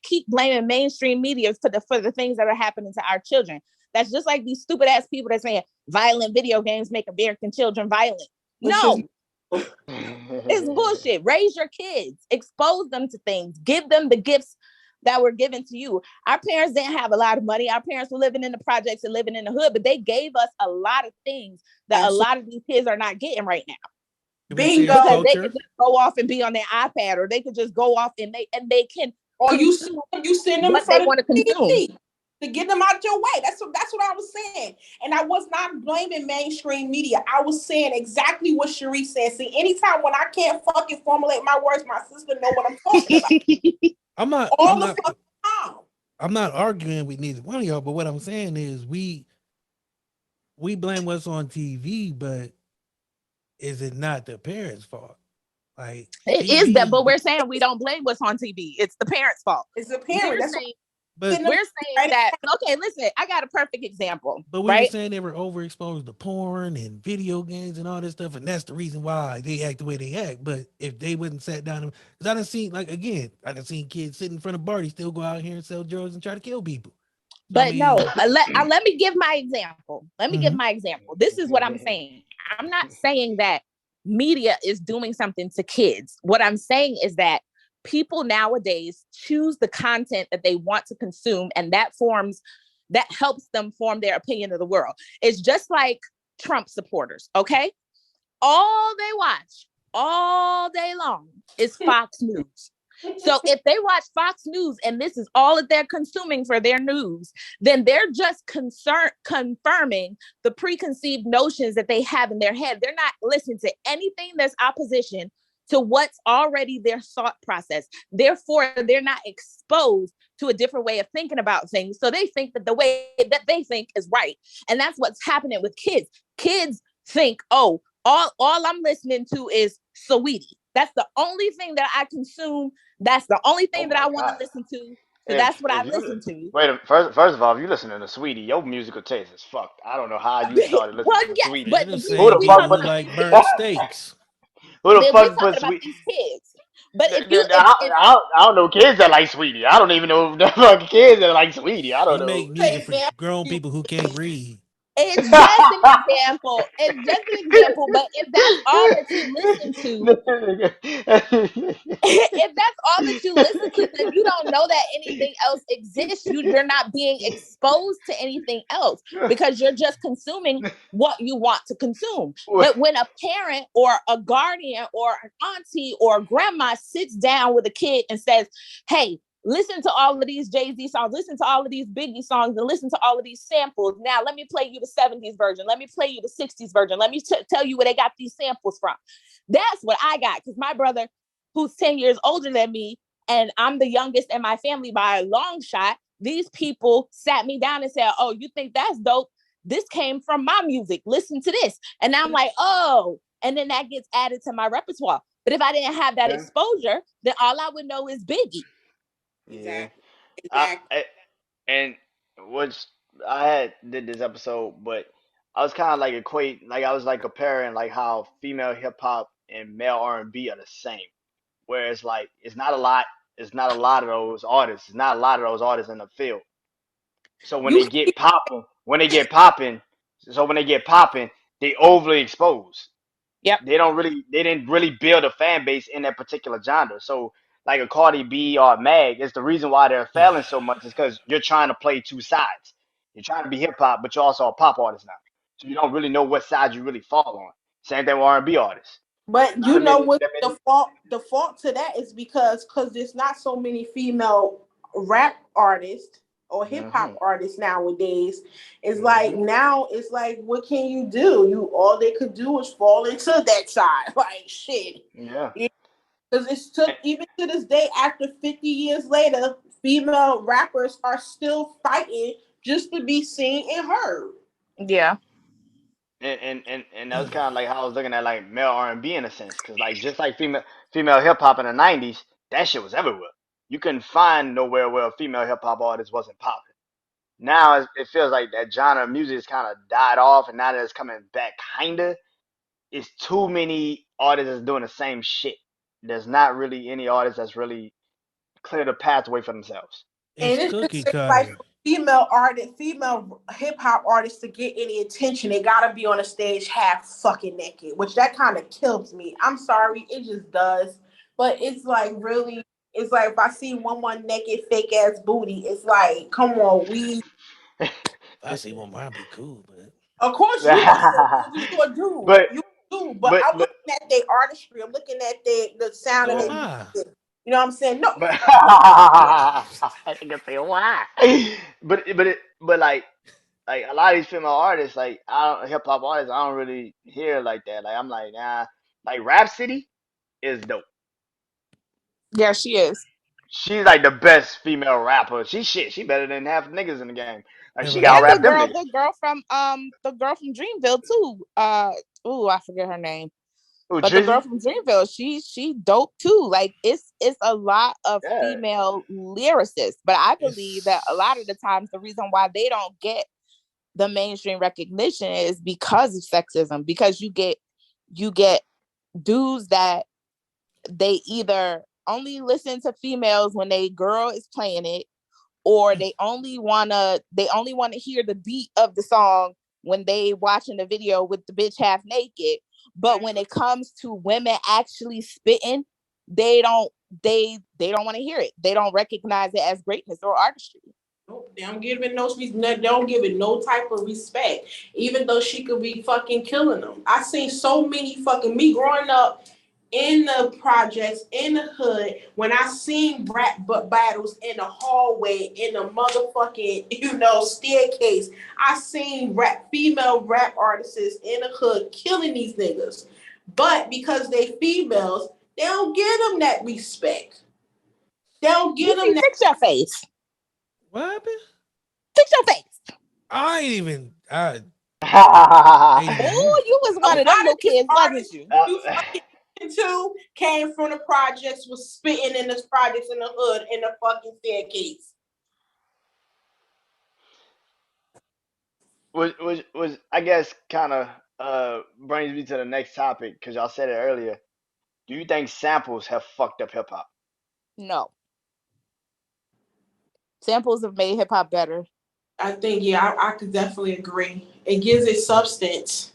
keep blaming mainstream media for the things that are happening to our children. That's just like these stupid ass people that saying violent video games make American children violent. which is No, it's bullshit. Raise your kids, expose them to things, give them the gifts that were given to you. Our parents didn't have a lot of money. Our parents were living in the projects and living in the hood, but they gave us a lot of things that a absolutely lot of these kids are not getting right now, Can we say it's because bingo. they could culture? just go off and be on their iPad, or they could just go off and they can Or consume you send them in what they front of want to the consume. TV to get them out your way. That's what I was saying. And I was not blaming mainstream media. I was saying exactly what Cherie said. See, anytime when I can't fucking formulate my words, my sister know what I'm talking about. I'm not. I'm All the not. fucking time. I'm not arguing with neither one of y'all. But what I'm saying is, we blame what's on TV, but is it not the parents' fault? Like It is TV that, is, but we're saying we don't blame what's on TV. It's the parents' fault. It's a We're parent. That's what saying but I'm we're saying. saying Right? that, okay, listen, I got a perfect example, but we were right? saying they were overexposed to porn and video games and all this stuff, and that's the reason why they act the way they act. But if they wouldn't sat down, because I done seen, like, again, I done seen kids sit in front of bars still go out here and sell drugs and try to kill people. So I But no, mean, let me give my example. Let me give mhm. my example. This is what I'm saying. I'm not saying that media is doing something to kids. What I'm saying is that people nowadays choose the content that they want to consume, and that helps them form their opinion of the world. It's just like Trump supporters, okay? All they watch all day long is Fox News. So if they watch Fox News and this is all that they're consuming for their news, then they're just confirming the preconceived notions that they have in their head. They're not listening to anything that's opposition to what's already their thought process. Therefore, they're not exposed to a different way of thinking about things. So they think that the way that they think is right. And that's what's happening with kids. Kids think, oh, all I'm listening to is Sweetie. That's the only thing that I consume. That's the only Oh thing that my I want to God. listen to. So that's If what I if you listen to. wait, first of all, if you listening to Sweetie, your musical taste is fucked. I don't know how you started listening Well, to yes, Sweetie. but They're the Who same the we fuck people talking who put? about like burnt steaks. Who the we fuck put talking about Sweet? these kids. But if you if I don't know kids that like Sweetie. I don't even know the fucking kids that like Sweetie. I don't He make know. music for grown people who can't read. it's just an example, it's just an example. But if that's all that you listen to, if that's all that you listen to, then you don't know that anything else exists. You're not being exposed to anything else because you're just consuming what you want to consume. But when a parent or a guardian or an auntie or a grandma sits down with a kid and says, hey, listen to all of these Jay-Z songs, listen to all of these Biggie songs, and listen to all of these samples. Now, let me play you the 70s version. Let me play you the 60s version. Let me tell you where they got these samples from. That's what I got, because my brother, who's 10 years older than me, and I'm the youngest in my family by a long shot, these people sat me down and said, oh, you think that's dope? This came from my music. Listen to this. And I'm like, oh, and then that gets added to my repertoire. But if I didn't have that Yeah. exposure, then all I would know is Biggie. Yeah. exactly. I, Exactly. I and which I had did this episode, but I was kind of like like I was like comparing like how female hip hop and male R&B are the same. Whereas like it's not a lot of those artists. It's not a lot of those artists in the field. So when You they get popping, when they get popping, they overly exposed. Yep. They didn't really build a fan base in that particular genre. So like a Cardi B or a Mag, it's the reason why they're failing so much is because you're trying to play two sides. You're trying to be hip hop, but you're also a pop artist now. So you don't really know what side you really fall on. Same thing with R&B artists. But I you know mean, what I mean, the fault to that is because there's not so many female rap artists or hip hop hmm artists nowadays. It's like hmm now it's like what can you do? You all they could do is fall into that side. Like shit. yeah. Because it's took even to this day after 50 years later, female rappers are still fighting just to be seen and heard. Yeah. And that was kind of like how I was looking at like male R&B in a sense, because like just like female hip hop in the '90s, that shit was everywhere. You couldn't find nowhere where a female hip hop artist wasn't popping. Now it feels like that genre of music has kind of died off, and now that it's coming back, kinda, it's too many artists that's doing the same shit. There's not really any artists that's really clear the pathway for themselves. It's And it's cookie just seems like cutter. for female artist, female hip hop artists to get any attention, they gotta be on a stage half fucking naked, which that kind of kills me. I'm sorry, it just does. But it's like really, it's like if I see one naked fake ass booty, it's like, come on, we. If I see one, might be cool, but Of course you gonna say because you a dude, but you a dude. But but I'm but looking at their artistry. I'm looking at the sound of so their yeah. am I. music. You know what I'm saying? No, But I can say why. But like a lot of these female artists, like I don't hip hop artists, I don't really hear like that. Like I'm like, nah. Like Rhapsody is dope. Yeah, she is. She's like the best female rapper. She shit. She better than half the niggas in the game. Like she Never got And heard rap of them her. niggas. the girl from Dreamville too. Ooh, I forget her name. Ooh, But the girl Drizzy. from Dreamville, she dope too. Like it's a lot of Yeah. female lyricists. But I believe that a lot of the It's times the reason why they don't get the mainstream recognition is because of sexism. Because you get dudes that they either only listen to females when they girl is playing it, or they only wanna hear the beat of the song when they watching the video with the bitch half naked. But when it comes to women actually spitting, they don't they don't want to hear it. They don't recognize it as greatness or artistry. nope, they don't give it no. They don't give it no type of respect. Even though she could be fucking killing them. I seen so many fucking me growing up in the projects in the hood when I seen rap battles in the hallway in the motherfucking staircase. I seen female rap artists in the hood killing these niggas, but because they females, they don't give them that respect. They don't give them DC, that. fix your face. what happened? Fix your face. I ain't even. Ain't Uh, even. Oh, you was A one of them lot of little these kids, wasn't artists you? you fucking listen to came from the projects, was spitting in the projects in the hood in the fucking staircase. was I guess kind of brings me to the next topic because y'all said it earlier. Do you think samples have fucked up hip hop? No. Samples have made hip hop better. I think, yeah, I could definitely agree. It gives it substance.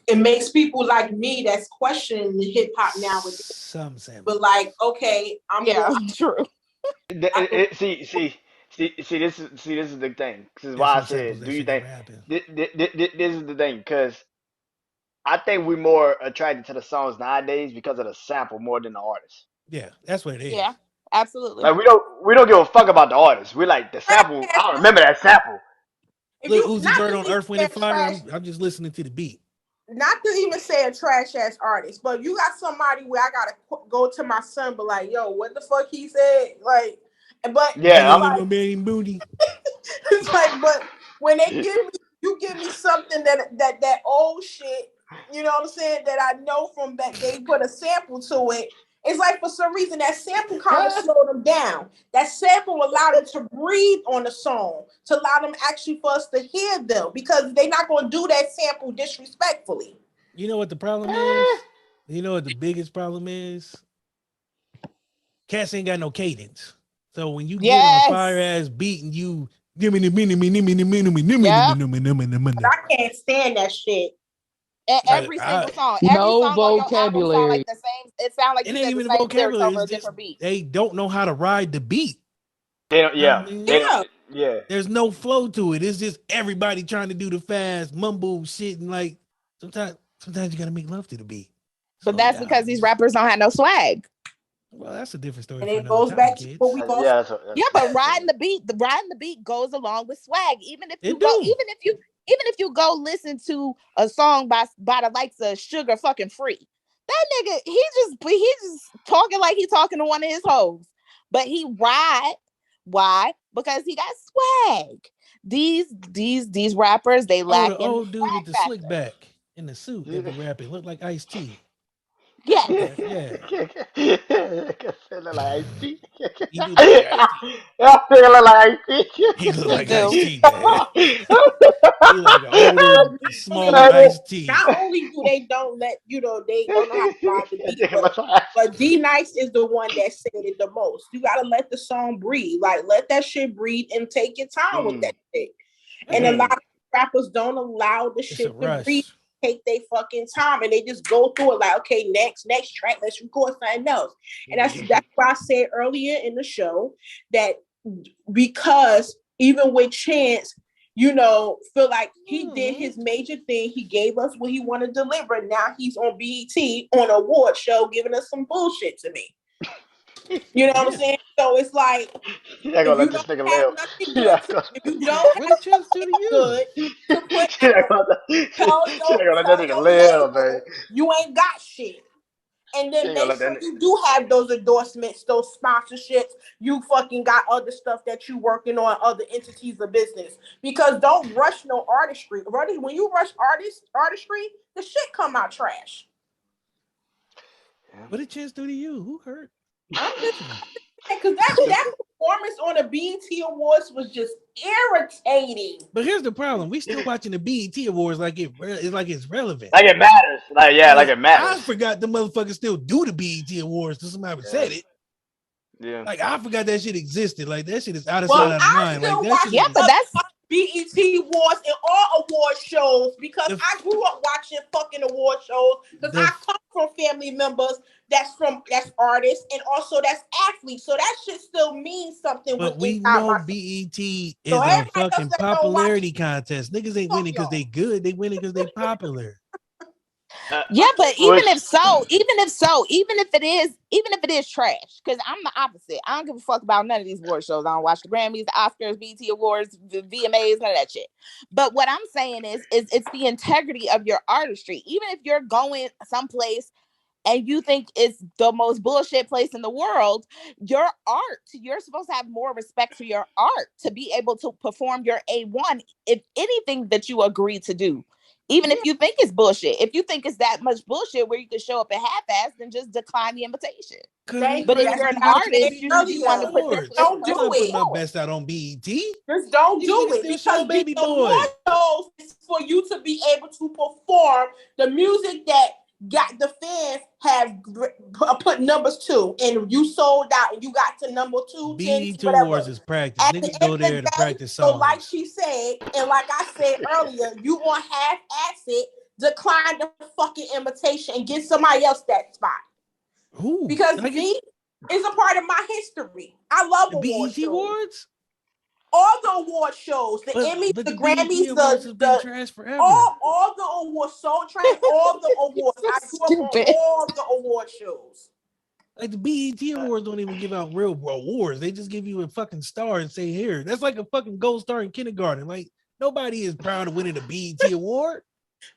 It makes people like me that's questioning the hip hop nowadays. Some samples. But like, okay, I'm Yeah, going. true. See, this is the thing. This is There's why I some samples said, do that you should think never happen. this is the thing? Because I think we're more attracted to the songs nowadays because of the sample more than the artist. Yeah, that's what it Yeah, is. absolutely. Like we don't give a fuck about the artist. We like the sample. I don't remember that sample. If Look, you Uzi not Bird to on even Earth, Wind say and a Fire. trash, I'm just listening to the beat. not to even say a trash ass artist, but you got somebody where I gotta go to my son, but like, yo, what the fuck he said, like, but Bang Yeah, it's on like my man booty. it's like, but when they give me something that old shit, you know what I'm saying, that I know from back, they put a sample to it. It's like for some reason that sample kind of slowed them down. That sample allowed them to breathe on the song, to allow them actually for us to hear them because they're not going to do that sample disrespectfully. You know what the problem is? You know what the biggest problem is? Cats ain't got no cadence. So when you get a fire Yes. ass beat and you give me the mini mini mini mini mini Yep. But I can't stand that shit. And like every I, single song, every No song on your album sound like vocabulary. the same. It sound like it you ain't said the even the same lyrics vocabulary. over It's a just different beat. they don't know how to ride the beat. they don't. You know what Yeah, I mean? they don't. Yeah. Yeah. There's no flow to it. It's just everybody trying to do the fast mumble shit and like sometimes you gotta make love to the beat. But that's because these rappers don't have no swag. Well, that's a different story. And for it another goes time, back to kids. what we both. Yeah, Yeah, but riding the beat goes along with swag. Even if you go listen to a song by the likes of Sugar fucking Free, that nigga he's just talking like he's talking to one of his hoes, but he ride. Why? Because he got swag. These rappers, they lack the in old dude with the factor. slick back in the suit that be rapping looked like Ice-T. Yeah. Yeah. Look like Ice-T. He do look like Ice-T. Yeah, look like Ice-T. He look He like do. Ice-T, man. He like an older, smaller Ice-T. Not only do they don't let they don't know how to ride the beat, That nigga look like but D Nice is the one that said it the most. You gotta let the song breathe. Like let that shit breathe and take your time with that shit. And a lot of rappers don't allow the It's a shit to breathe, rush. take their fucking time, and they just go through it like, okay, next track, let's record something else. And that's why I said earlier in the show that because even with Chance, feel like he did his major thing. He gave us what he wanted to deliver. Now he's on BET on an award show giving us some bullshit to me. You know what I'm saying? So it's like, She's not if gonna you let this don't nigga have live. nothing She good, not gonna, if you don't What have did Chance do to nothing you? good to put she not out, gonna let, tell she not gonna let that nigga your live, man. label you ain't got shit. And She then ain't gonna make let that sure nigga. you do have those endorsements, those sponsorships. You fucking got other stuff that you working on, other entities of business. Because don't rush no artistry. When you rush artistry, the shit come out trash. What did Chance do to you? Who hurt? I'm just because that performance on the BET Awards was just irritating. But here's the problem: we still watching the BET Awards like it's relevant. Like it matters. Like it matters. I forgot the motherfuckers still do the BET Awards till somebody said it. Yeah. Like I forgot that shit existed. Like that shit is out of Well, sight, out of I mind. Like still that watch shit. Yeah, but that's BET Awards and all award shows because I grew up watching fucking award shows because I come from family members that's artists and also that's athletes. So that shit still means something But when we inside know my BET is so a everybody else fucking that don't watch popularity it, contest. Niggas ain't fuck winning because they y'all. good. They winning because they popular. yeah, but even Which, if it is trash, because I'm the opposite. I don't give a fuck about none of these award shows. I don't watch the Grammys, the Oscars, BET Awards, the VMAs, none of that shit. But what I'm saying is it's the integrity of your artistry. Even if you're going someplace and you think it's the most bullshit place in the world, your art, you're supposed to have more respect for your art to be able to perform your A1 if anything that you agree to do. Even if you think it's bullshit, if you think it's that much bullshit where you can show up at half-ass, then just decline the invitation. Thank But you. if That's you're what an I said artist, you want to put this Awards. don't person I'm do not putting it. my best out on BET. Just don't These do niggas it still because showing Baby the Boy. award shows is for you to be able to perform the music that got the fans have put numbers to, and you sold out, and you got to number 2, 10, BET Awards whatever. is practice. At the Niggas end go of the there to day, practice so like songs. she said, and like I said earlier, you on half-ass it, decline the fucking invitation, and get somebody else that spot Who? because Like me is a part of my history. I love the award BET shows. Awards? All the award shows, the Emmys, But the the BET Grammys, Awards has been the trash forever. all the awards, Soul Train, all the awards. So I grew up on stupid. all the award shows. Like the BET Awards don't even give out real awards. They just give you a fucking star and say here. That's like a fucking gold star in kindergarten. Like nobody is proud of winning a BET Award.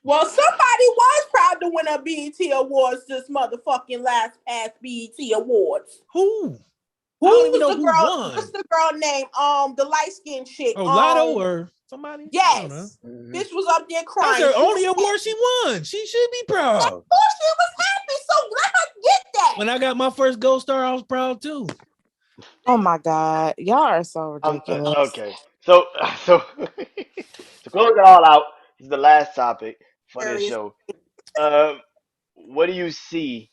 Well, somebody was proud to win a BET Awards this motherfucking last past BET Awards. Who? I don't even know who won. What's the girl name? The light-skinned chick. Oh, Lotto or somebody? I don't know. Yes. Bitch was up there That's crying. her only award she won. She should be proud. She was happy, so let her get that. When I got my first gold star, I was proud too. Oh my God. Y'all are so ridiculous. okay. So to close it all out, this is the last topic for this show. What do you see?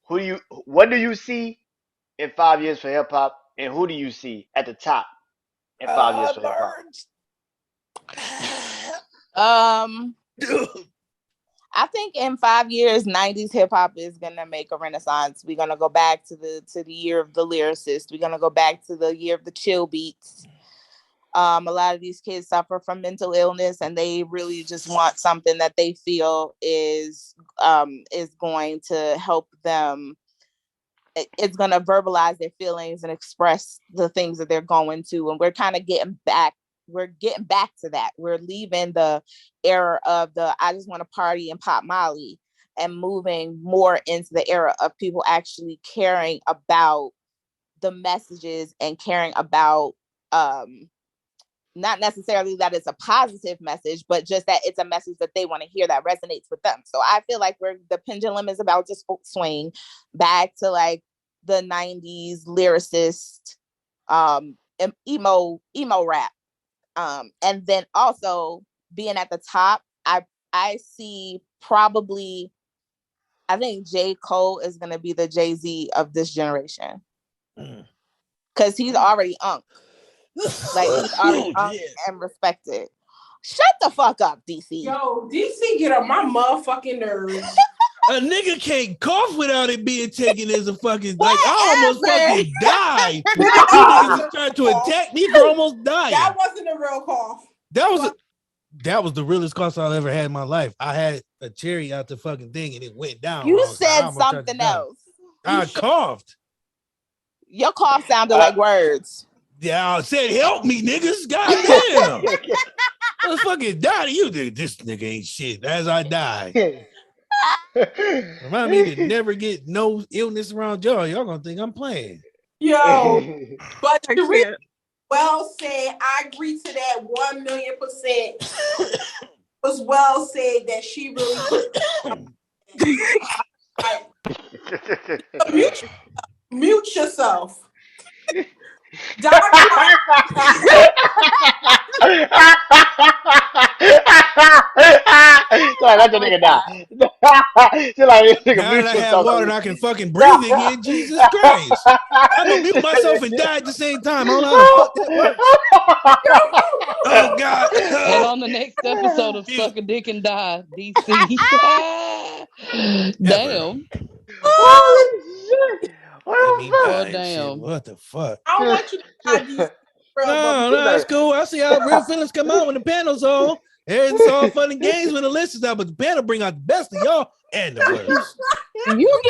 What do you see in 5 years for hip hop, and who do you see at the top in 5 years for hip hop? I think in 5 years, 90s hip hop is gonna make a renaissance. We're gonna go back to the year of the lyricist. We're gonna go back to the year of the chill beats. A lot of these kids suffer from mental illness, and they really just want something that they feel is going to help them. It's going to verbalize their feelings and express the things that they're going to. And we're kind of getting back. We're getting back to that. We're leaving the era of the I just want to party and pop Molly and moving more into the era of people actually caring about the messages and caring about not necessarily that it's a positive message, but just that it's a message that they want to hear that resonates with them. So I feel like the pendulum is about to swing back to like the 90s lyricist, emo rap. And then also being at the top, I see probably, I think J. Cole is going to be the Jay-Z of this generation. Because he's already unk. Like, he's already unk and respected. Shut the fuck up, DC. Yo, DC get on my motherfucking nerves. A nigga can't cough without it being taken as a fucking, like, I almost fucking died. You niggas was trying to attack me for almost dying. That wasn't a real cough. That was the realest cough I've ever had in my life. I had a cherry out the fucking thing and it went down. You said something else. I coughed. Your cough sounded like words. Yeah, I said, help me, niggas. Goddamn. I was fucking dying. You think this nigga ain't shit as I die. Remind me to never get no illness around y'all. Y'all gonna think I'm playing. Yo, but Sheree well said. I agree to that 1,000,000%. Was well said that she really mute yourself. Sorry, let the nigga die. She like, nigga, now that I have water and I can fucking breathe again, Jesus Christ. I'm gonna mute myself and die at the same time. I don't know how the fuck that works. Oh, God. And on the next episode of Suck a Dick and Die, DC. Damn. Oh, shit. Oh, damn. What the fuck? I don't want you to die these. No, that's cool. I see how real feelings come out when the panel's on. It's all fun and games when the list is out, but the panel bring out the best of y'all and the worst. You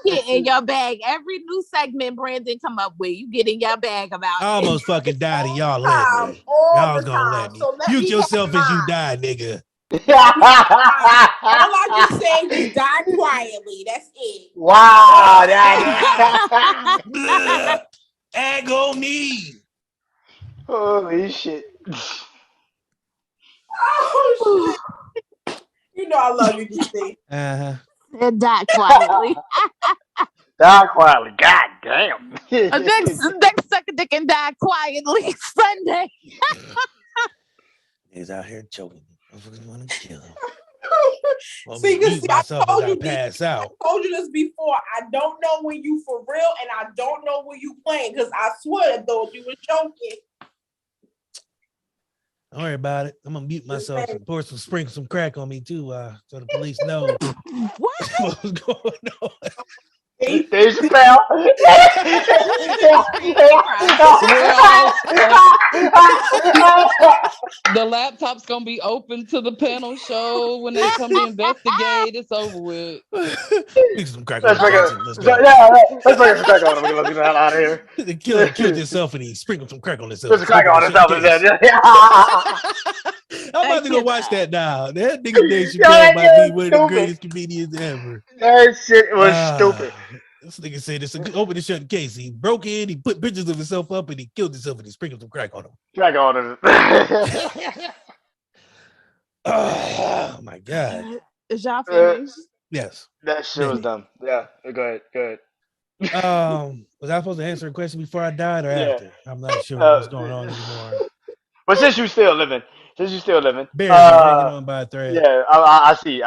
get in your bag every new segment Brandon come up with. You get in your bag about I almost fucking died and y'all let me. Y'all was gonna let me. So mute yourself as you die, nigga. All I just say is die quietly. That's it. Wow, agony. Holy shit. Oh shit. You know I love you, DC. And die quietly. Die quietly. God damn. Next suck a dick and die quietly Sunday. He's out here choking. I want to kill him. See, I told you pass out. I told you this before. I don't know when you for real, and I don't know when you playing. Because I swear, though, you were joking. Don't worry about it. I'm gonna mute myself and sprinkle some crack on me too, so the police know what's going on. Dave Chappelle. The laptop's gonna be open to the panel show when they come to investigate. It's over with. Let's some crack on him. Let's bring some crack on him. Let's get out of here. The killer killed himself and he sprinkled some crack on himself. Put some crack on himself. I'm about to go watch that now. That nigga Dave Chappelle might be one of the greatest comedians ever. That shit was stupid. This nigga said it's an open and shut case. He broke in, he put pictures of himself up, and he killed himself and he sprinkled some crack on him. Crack on him. Oh my God. Is y'all finished? Yes. That shit was dumb. Yeah. Go ahead. Was I supposed to answer a question before I died or after? I'm not sure what's going on anymore. But since you still living, Barely hanging on by a thread. Yeah, I see.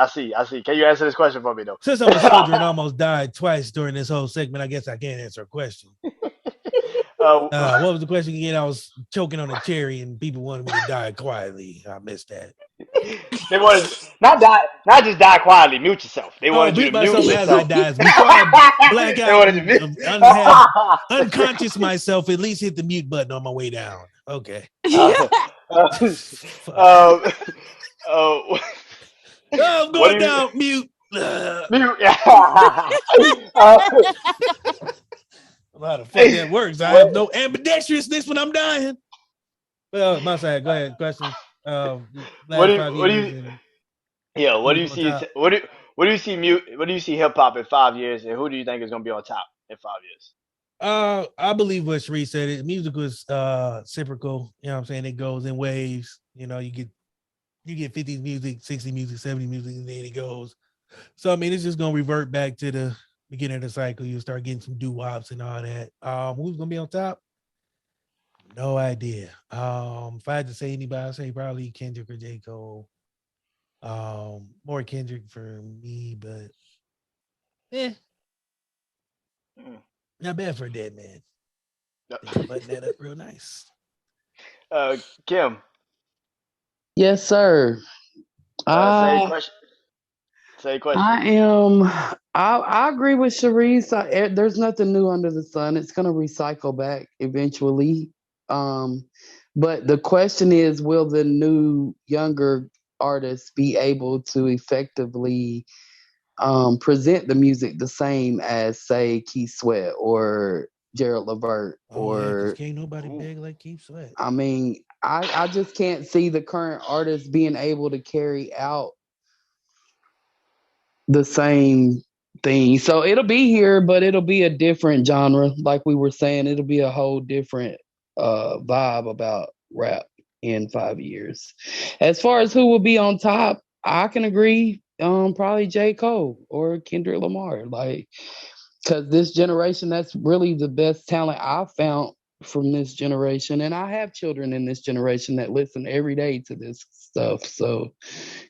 Can you answer this question for me though? Since I'm a soldier and almost died twice during this whole segment, I guess I can't answer a question. What was the question again? I was choking on a cherry and people wanted me to die quietly. I missed that. They wanted not die, not just die quietly. Mute yourself. They Oh, wanted you mute to mute myself as I yourself. die. Before I black They out wanted you to and mute. have unconscious myself, at least hit the mute button on my way down. Okay. uh, uh, Fuck. uh, uh, Oh, I'm what do going you down. Mute. I mute? don't know how the fuck that works. I what, have no ambidextrousness when I'm dying. Well, my side. Go ahead. Question. what Last do 5 what do years you and yeah? What do who's you on see? top? What do you see? What do you see? Hip hop in 5 years, and who do you think is gonna be on top in 5 years? I believe what Sheree said. It music was cyclical. You know what I'm saying? It goes in waves. You get 50s music, 60 music, 70 music, and then it goes. So I mean, it's just gonna revert back to the beginning of the cycle. You'll start getting some doo-wops and all that. Who's gonna be on top? No idea. If I had to say anybody, I'd say probably Kendrick or J. Cole. More Kendrick for me, but eh, Mm. not bad for a dead man. They button that up real nice. Kim, Yes, sir. same I question. Same question. I am. I agree with Sharice. There's nothing new under the sun. It's gonna recycle back eventually. Um, but the question is, will the new younger artists be able to effectively present the music the same as, say, Keith Sweat or Gerald Levert Oh yeah, because or can't nobody Ooh. beg like Keith Sweat. I mean, I just can't see the current artists being able to carry out the same thing. So it'll be here, but it'll be a different genre. Like we were saying, it'll be a whole different vibe about rap in 5 years. As far as who will be on top, I can agree. Probably J. Cole or Kendrick Lamar. Like, because this generation, that's really the best talent I've found from this generation. And I have children in this generation that listen every day to this stuff. So,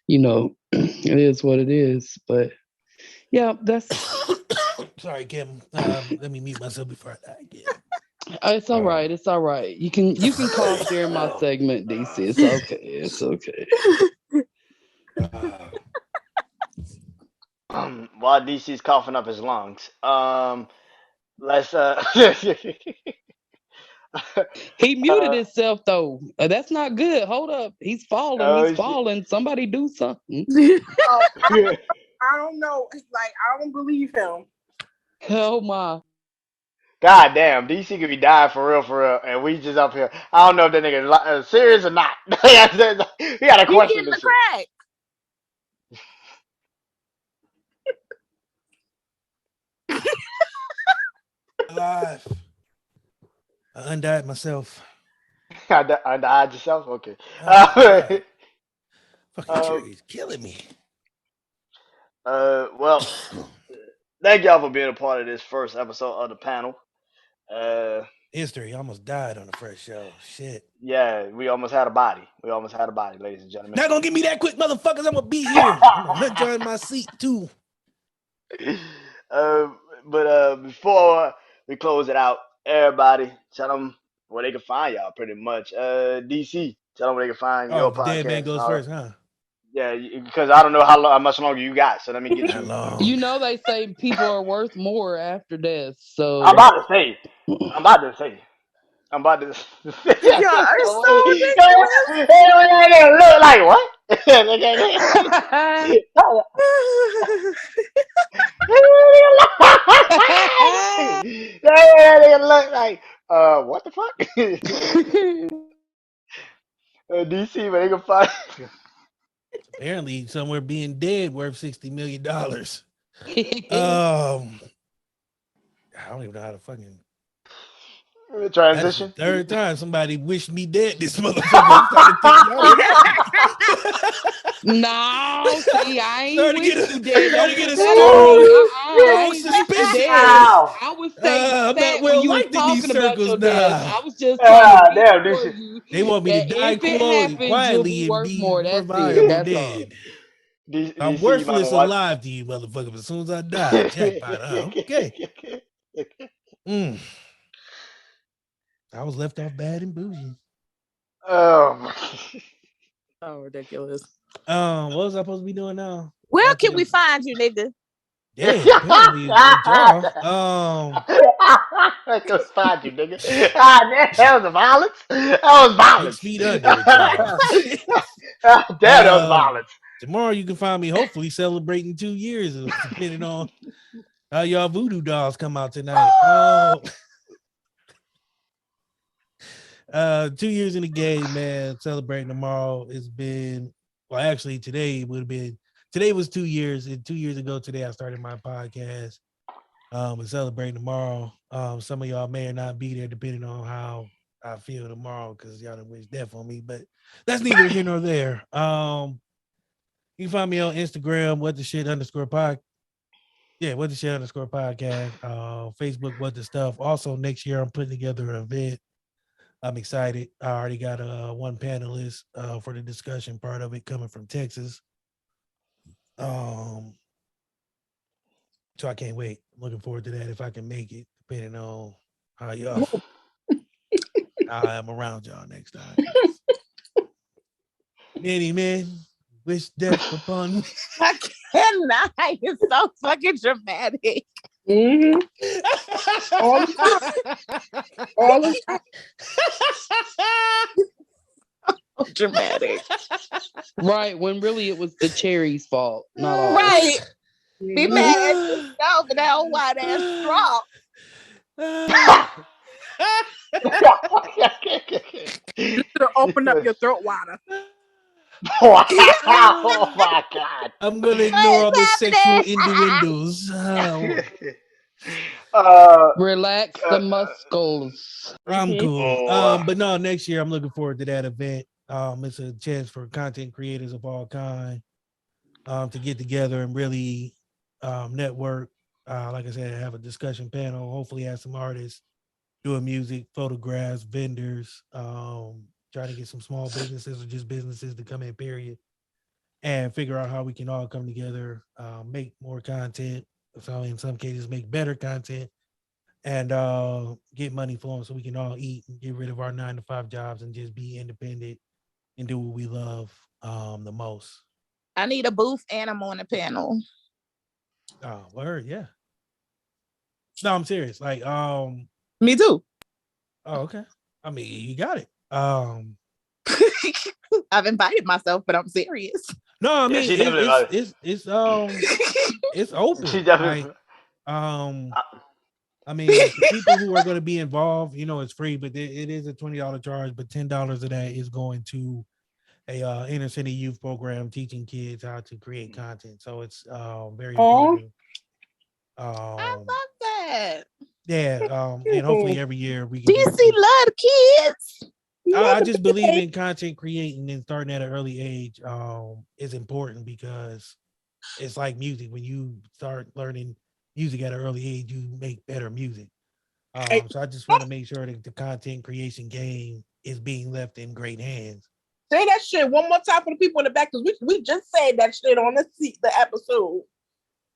it is what it is. But yeah, that's Sorry, Kim. Let me mute myself before I die again. it's all right. It's all right. You can cough during my segment, DC. It's okay. It's okay. Uh, While DC's coughing up his lungs, let's He muted uh, himself though. That's not good. Hold up. He's falling. He's oh shit. falling. Somebody do something. Oh, I don't know. Like, I don't believe him. Oh my. God damn, DC could be dying for real, and we just up here. I don't know if that nigga is serious or not. We gotta You question getting this the shit. crack? alive. I undied myself. I died yourself. Okay. Oh God, fucking Um, cherry's killing me. well, thank y'all for being a part of this first episode of the panel. Uh, History almost died on the first show. Shit. yeah, we almost had a body. We almost had a body, ladies and gentlemen. Not gonna give me that quick, motherfuckers. I'm gonna be here. I'm gonna hunt you in my seat too. uh, but before we close it out, everybody tell them where they can find y'all. Pretty much, DC, tell them where they can find Oh, your the dead man podcast and goes all that. first, huh? Yeah, because I don't know how much longer you got, so let me get Not you. long. They say people are worth more after death. I'm So about to say, I'm about to say, I'm about to. Y'all are so Look like what? That look like what the fuck? DC, but they can find. Apparently, somewhere being dead worth $60 million. I don't even know how to fucking. That's the Transition. third time somebody wished me dead. This motherfucker. I'm starting to think y'all ain't No, see, I ain't starting to wish get you a dead. starting Don't to get put a that on me. strong, I strong ain't wish you suspicion dead. that Ow! I was saying I'm not sad when well you was liked in these talking about circles your death. now. I was just trying to Ah, damn, reassure DC. you They want me to that die if it happens, you'll quietly be and worth be more. more That's it. valuable That's all. dead. I'm DC, you might worthless want alive to you, motherfucker. But as soon as I die, jackpot. Okay. Mm. I was left off bad and bougie. Oh. so ridiculous. What was I supposed to be doing now? Where After can we this? find you, nigga? Yeah, apparently with y'all. I can spot you, nigga. That was violence. That was 6 feet under with y'all. Damn, that was violence. Tomorrow you can find me hopefully celebrating 2 years, depending on how y'all voodoo dolls come out tonight. 2 years in the game, man. Celebrating tomorrow. It's been actually today would have been today was 2 years, and 2 years ago today I started my podcast. We're celebrating tomorrow. Some of y'all may or not be there depending on how I feel tomorrow because y'all done wish death on me, but that's neither here nor there. You can find me on Instagram, what the shit underscore pod. Yeah, what the shit underscore podcast. Facebook, what the stuff. Also, next year I'm putting together an event. I'm excited. I already got one panelist for the discussion part of it coming from Texas. So I can't wait. I'm looking forward to that if I can make it, depending on how y'all I am around y'all next time. Many men wish death upon me. I cannot. It's so fucking dramatic. Mm-hmm. All the time. All the time. So dramatic. Right, when really it was the cherry's fault, not ours. Right. Be Mhm. mad at yourself for that old white ass straw. You should have opened up your throat wider. Wow. Oh my god. I'm gonna ignore all What the is sexual happening? innuendos. uh, Relax the muscles. I'm Mhm. cool. oh, But no, next year I'm looking forward to that event. It's a chance for content creators of all kind to get together and really network. Like I said, have a discussion panel. Hopefully, have some artists doing music, photographs, vendors. Trying to get some small businesses or just businesses to come in. Period, and figure out how we can all come together, make more content. So in some cases, make better content and get money flowing so we can all eat and get rid of our 9 to 5 jobs and just be independent and do what we love the most. I need a booth and I'm on a panel. Oh, word, yeah. No, I'm serious. Like, Me too. oh, okay. I mean, you got it. I've invited myself, but I'm serious. No, I yeah, mean she definitely. it's She open. Like, definitely. um, I mean, the people who are going to be involved, it's free, but it is a $20 charge, but $10 of that is going to a inner city youth program teaching kids how to create content. So it's very Oh. important. I love that. Yeah, and hopefully every year we can DC do it. love kids. I just believe in content creating and starting at an early age is important because it's like music. When you start learning music at an early age, you make better music. Hey, So I just want to make sure that the content creation game is being left in great hands. say that shit one more time for the people in the back because we just said that shit on the episode.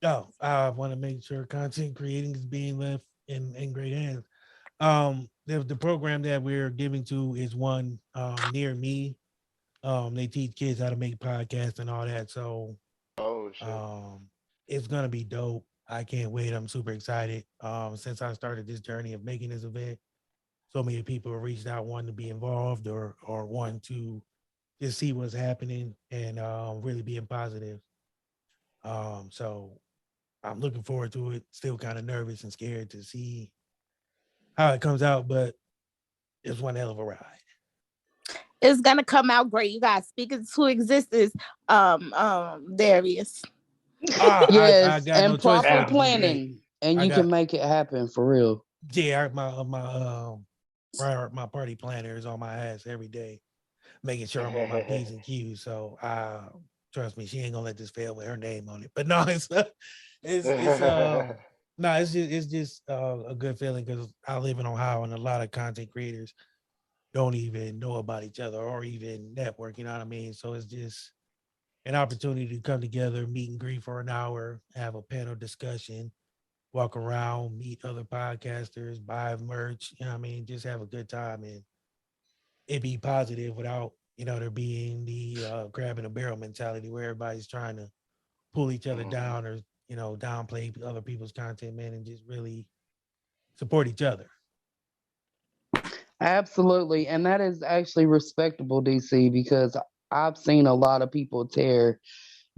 No, I want to make sure content creating is being left in great hands. The program that we're giving to is one near me. They teach kids how to make podcasts and all that. So Oh shit. it's gonna be dope. I can't wait. I'm super excited. Since I started this journey of making this event, so many people have reached out wanting to be involved or want to just see what's happening and really being positive. So I'm looking forward to it. Still kind of nervous and scared to see how it comes out, but it's one hell of a ride. It's gonna come out great. You guys speaking to existence, Darius. I Yes, got no and choice for proper it to be great. planning, and I you got can make it happen for real. yeah, my party planner is on my ass every day, making sure I'm on my P's and Q's. So trust me, she ain't gonna let this fail with her name on it. But no, it's no, it's just a good feeling because I live in Ohio and a lot of content creators don't even know about each other or even network. You know what I mean? So it's just an opportunity to come together, meet and greet for an hour, have a panel discussion, walk around, meet other podcasters, buy merch. You know what I mean? Just have a good time and it be positive without there being the grab and a barrel mentality where everybody's trying to pull each other down or downplay other people's content, man, and just really support each other. Absolutely. And that is actually respectable, DC, because I've seen a lot of people tear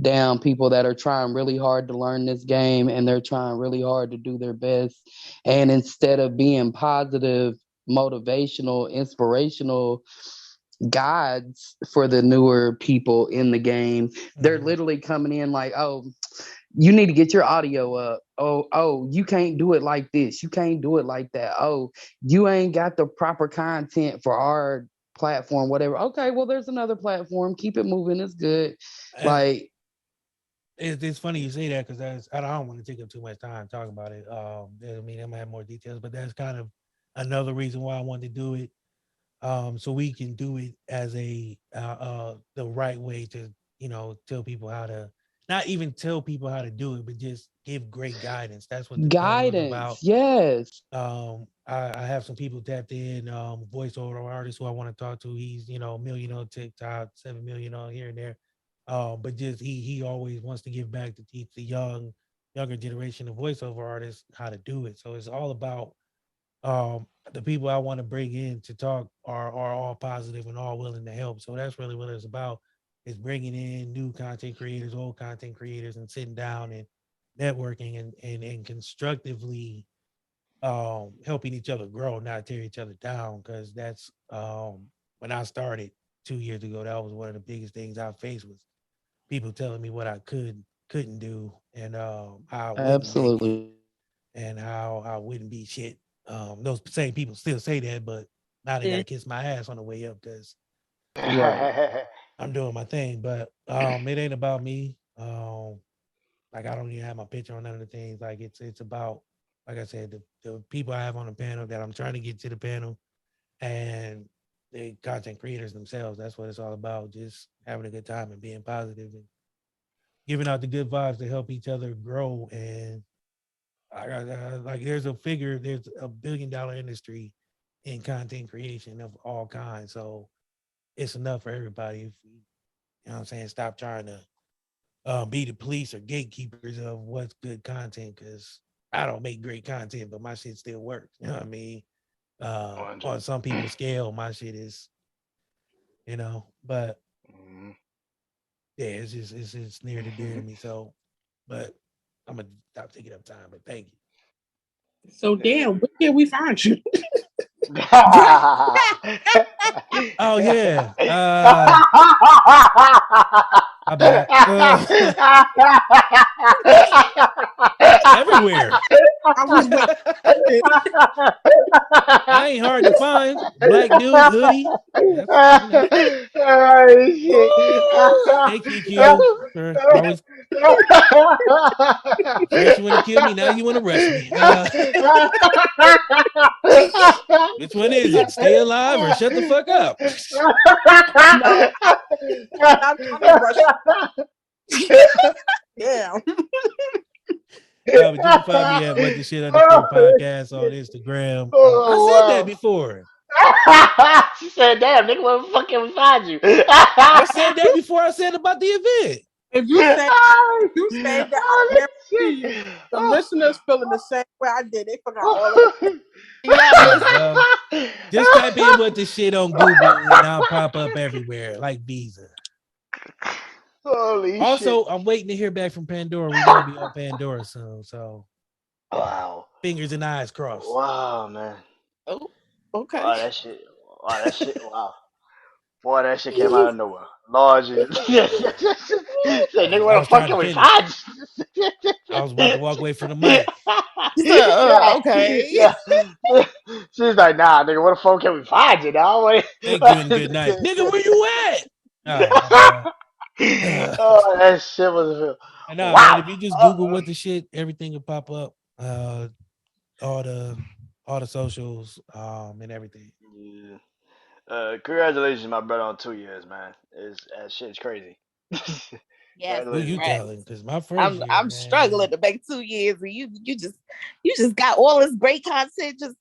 down people that are trying really hard to learn this game and they're trying really hard to do their best. And instead of being positive, motivational, inspirational guides for the newer people in the game, they're literally coming in like, oh, you need to get your audio up. Oh, you can't do it like this. You can't do it like that. Oh, you ain't got the proper content for our platform, whatever. Okay, well, there's another platform. Keep it moving. It's good. Like, it's funny you say that because I don't want to take up too much time talking about it. I mean, I'm gonna have more details, but that's kind of another reason why I wanted to do it. So we can do it as the right way to tell people how to not even tell people how to do it, but just give great guidance. That's what the panel is about. guidance. Yes. I have some people tapped in, voiceover artists who I want to talk to. He's a million on TikTok, 7 million on here and there. But just he always wants to give back to teach the younger generation of voiceover artists how to do it. So it's all about the people I want to bring in to talk are all positive and all willing to help. So that's really what it's about, is bringing in new content creators, old content creators, and sitting down and networking and constructively helping each other grow, not tear each other down. Because that's when I started 2 years ago, that was one of the biggest things I faced, was people telling me what I couldn't do, and how I wouldn't make it, Absolutely. and how I wouldn't be shit. Those same people still say that, but now they got to kiss my ass on the way up because Right. I'm doing my thing. But it ain't about me. Like, I don't even have my picture on none of the things. Like, it's about, like I said, the people I have on the panel that I'm trying to get to the panel, and the content creators themselves. That's what it's all about. Just having a good time and being positive and giving out the good vibes to help each other grow. And like, there's a $1 billion industry in content creation of all kinds. So it's enough for everybody if we, what I'm saying, stop trying to be the police or gatekeepers of what's good content, because I don't make great content, but my shit still works. You know what I mean? On some people's scale, my shit is, but yeah, it's near to dear to me. So, but I'm gonna stop taking up time. But thank you. So damn, where can we find you? Oh yeah. My bad. Everywhere. I was waiting. I ain't hard to find. Black dude, hoodie. That's. Oh, shit. Thank you, Q, for always. First you want to kill me, now you want to rush me. Which one is it? Stay alive or shut the fuck up? No, I'm not trying to rush. Damn. But you can find me at What the Shit _ podcast on Instagram. I said that before. She said, "Damn, nigga, where the fuck can we find you?" I said that before I said about the event. If you say that, I guarantee you, the Oh. listeners feeling the same way I did. They forgot all of it. Well, just type in What the Shit on Google and I'll pop up everywhere like Visa. Holy Also, shit. I'm waiting to hear back from Pandora. We're gonna be on Pandora soon, so Wow. fingers and eyes crossed. Wow, man. Oh, okay. Wow, that shit. Wow, that shit. Wow. Boy, that shit came out of nowhere. Lord Jesus. Say, nigga, I where the was fuck trying to can we finish. find you? I was about to walk away from the mic. Okay. Yeah. She's like, nah, nigga, where the fuck can we find you now? Thank you and good night. Nigga, where you at? All right, my bad. Oh, that shit was And nah, man, wow. if you just Google What the Shit, everything will pop up. All the socials, and everything. Yeah. Congratulations, my brother, on 2 years, man. That shit's crazy. Yes, Who you Congratulations. congrats. telling? Because my first I'm year, I'm man. struggling to make 2 years, and you just got all this great content just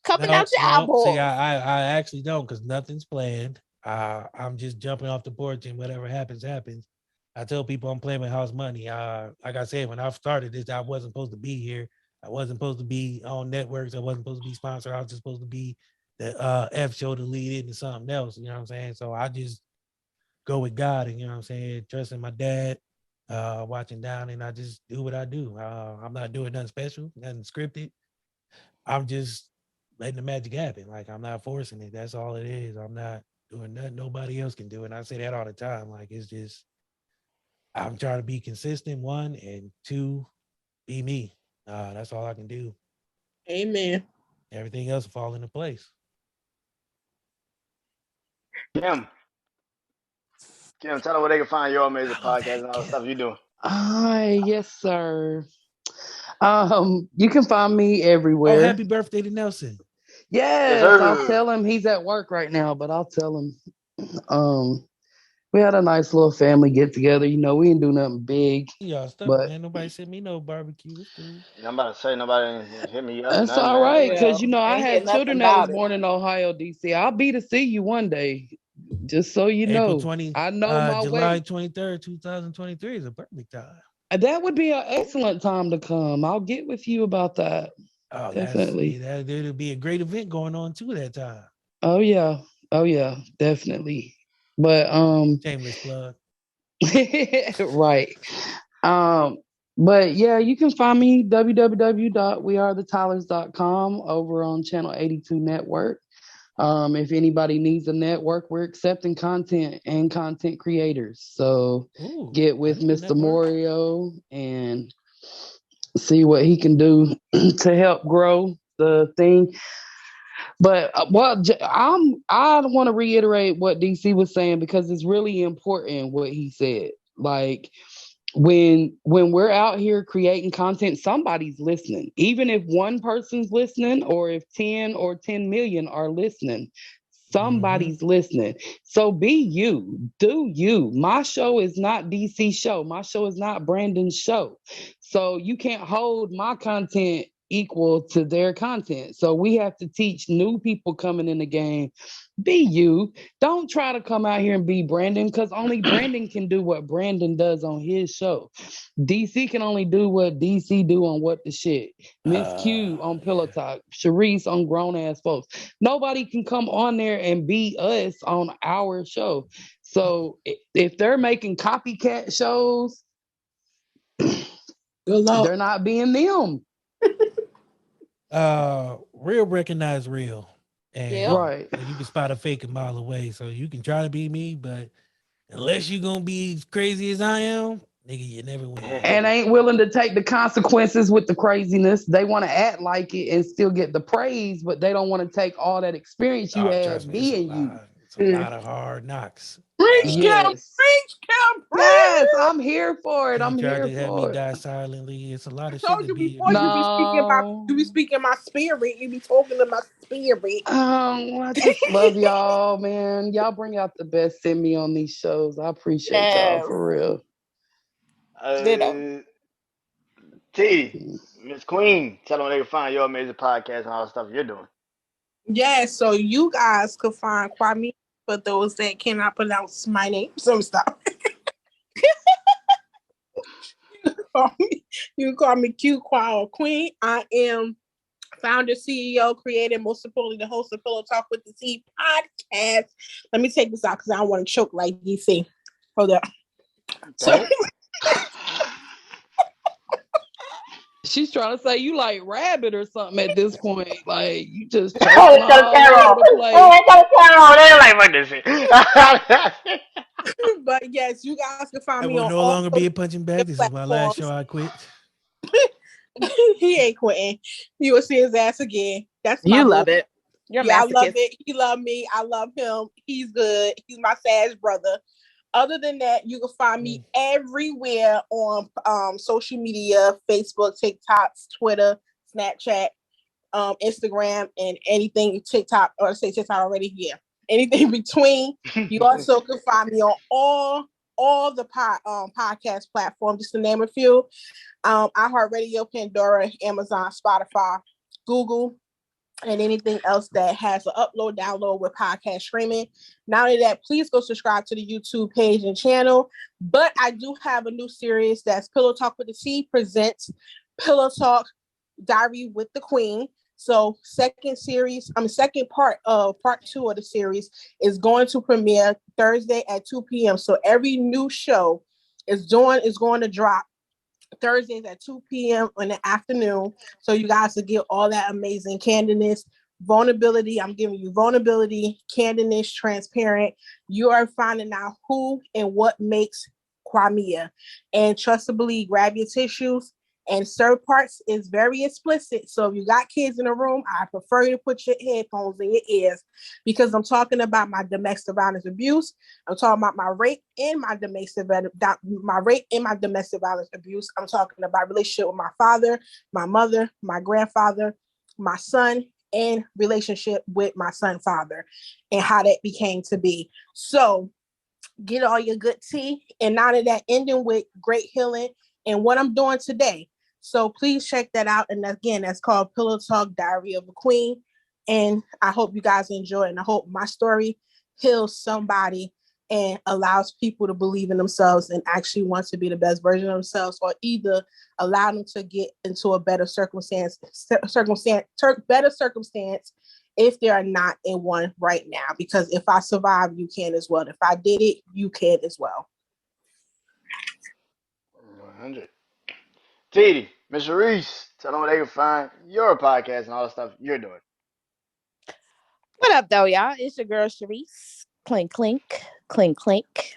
coming No, out your no. See, eyeballs. I actually don't, because nothing's planned. I'm just jumping off the porch and whatever happens, happens. I tell people I'm playing with house money. Like I said, when I started this, I wasn't supposed to be here. I wasn't supposed to be on networks. I wasn't supposed to be sponsored. I was just supposed to be the F show to lead it into something else. You know what I'm saying? So I just go with God and you know what I'm saying, trusting my dad, watching down, and I just do what I do. I'm not doing nothing special, nothing scripted. I'm just letting the magic happen. Like I'm not forcing it. That's all it is. I'm not doing nothing nobody else can do. And I say that all the time. Like it's just I'm trying to be consistent, one, and two, be me. That's all I can do. Amen. Everything else will fall into place. Kim, Kim, tell them where they can find your amazing I love podcast that, and all the Kim. stuff you're doing. Hi, yes, sir. You can find me Oh, everywhere. happy birthday to Nelson. Yes, Yes, I'll sir. tell him he's at work right now, but I'll tell him. Um, we had a nice little family get together. You know, we didn't do nothing big, Y'all stuck, but man. Nobody sent me no barbecue. It's cool. I'm about to say nobody hit me up, that's nothing, all man. right. Yeah, Cause you know, I I ain't hear have nothing children that was about it. born in Ohio, DC. I'll be to see you one day, just so you April know. 20, I know my July way. 23rd, 2023 is a perfect time. That would be an excellent time to come. I'll get with you about that. Oh, Definitely. there'll be a great event going on too that time. Oh yeah. Oh yeah, definitely. But Shameless plug. right. Um but yeah, you can find me www.wearethetylers.com over on channel 82 network. If anybody needs a network, we're accepting content and content creators. So Ooh, get I with need a Mr. network. Morio and see what he can do to help grow the thing. But I want to reiterate what DC was saying because it's really important what he said. Like when we're out here creating content, somebody's listening. Even if one person's listening, or if 10 or 10 million are listening, Mm-hmm. somebody's listening. So be you, do you. My show is not DC show. My show is not Brandon's show. So you can't hold my content equal to their content. So we have to teach new people coming in the game. Be you. Don't try to come out here and be Brandon because only Brandon can do what Brandon does on his show. DC can only do what DC do on What the Shit. Miss Q on Pillow Yeah. Talk. Sharice on Grown Ass Folks. Nobody can come on there and be us on our show. So if they're making copycat shows, Good luck. they're not being them. Real recognize real. Yep. And Right. you can spot a fake a mile away. So you can try to be me, but unless you're gonna be as crazy as I am, nigga, you never win. And ain't willing to take the consequences with the craziness. They want to act like it and still get the praise, but they don't want to take all that experience you Oh, trust had me, it's a being you. lot. It's a Mm. lot of hard knocks. Preach, Kim. Yes. Preach, Kim. Yes, Preach. I'm here for it. You I'm tried here to have me for it. die silently. It's a lot I of shit told to you be before. No. You be speaking my spirit. You be talking to my spirit. I just love y'all, man. Y'all bring out the best in me on these shows. I appreciate y'all Yes. for real. Ditto. Uh, T, Miss Queen, tell them where they can find your amazing podcast and all the stuff you're doing. Yes. So you guys could find Kwame for those that cannot pronounce my name. So stop. Call me- You can call me Q Qual Queen. I am founder, CEO, creator, and most importantly, the host of Pillow Talk with the C podcast. Let me take this out because I don't want to choke like DC. Hold up. So Nope. She's trying to say you like rabbit or something at this point. Like you just choking all over the place. They like fuck this shit. but yes, you guys can find I me will on no all longer be social a punching media bag. This is my last show. platforms. I quit. He ain't quitting. You will see his ass again. That's my You boy. love it. You're a Yeah, I love masochist. it. He love me. I love him. He's good. He's my sad brother. Other than that, you can find me everywhere on social media: Facebook, TikTok, Twitter, Snapchat, Instagram, and anything TikTok, or say TikTok already. Yeah, anything between. You also can find me on all the podcast platforms, just to name a few. iHeartRadio, Pandora, Amazon, Spotify, Google. and anything else that has an upload, download with podcast streaming. Not only that, please go subscribe to the YouTube page and channel. But I do have a new series that's Pillow Talk with the C presents Pillow Talk Diary with the Queen. So second part of part 2 of the series is going to premiere Thursday at 2 p.m. So every new show is going to drop Thursdays at 2 p.m. in the afternoon. So you guys will get all that amazing candidness, vulnerability. I'm giving you vulnerability, candidness, transparent. You are finding out who and what makes Kwamia. And trust and believe, grab your tissues. And certain parts is very explicit. So if you got kids in the room, I prefer you to put your headphones in your ears because I'm talking about my domestic violence abuse. I'm talking about my rape and my domestic violence abuse. I'm talking about relationship with my father, my mother, my grandfather, my son, and relationship with my son's father and how that became to be. So get all your good tea. And out of that, ending with great healing and what I'm doing today. So please check that out. And again, that's called Pillow Talk Diary of a Queen. And I hope you guys enjoy it. And I hope my story heals somebody and allows people to believe in themselves and actually want to be the best version of themselves, or either allow them to get into a better circumstance if they are not in one right now. Because if I survive, you can as well. If I did it, you can as well. 100. Titi, Mr. Reese, tell them where they can find your podcast and all the stuff you're doing. What up, though, y'all? It's your girl, Sharice. Clink, clink, clink, clink.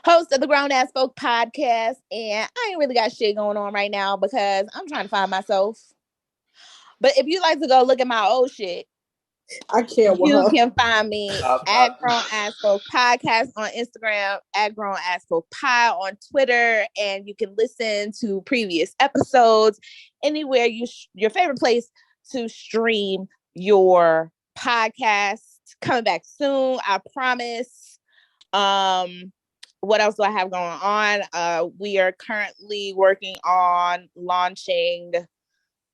Host of the Grown Ass Folk podcast. And I ain't really got shit going on right now because I'm trying to find myself. But if you like to go look at my old shit, I can't with you her. can find me Uh, at uh, Grown Ass Folk Podcast on Instagram, at Grown Ass Folk Pie on Twitter, and you can listen to previous episodes anywhere your favorite place to stream your podcast. Coming back soon, I promise. What else do I have going on? We are currently working on launching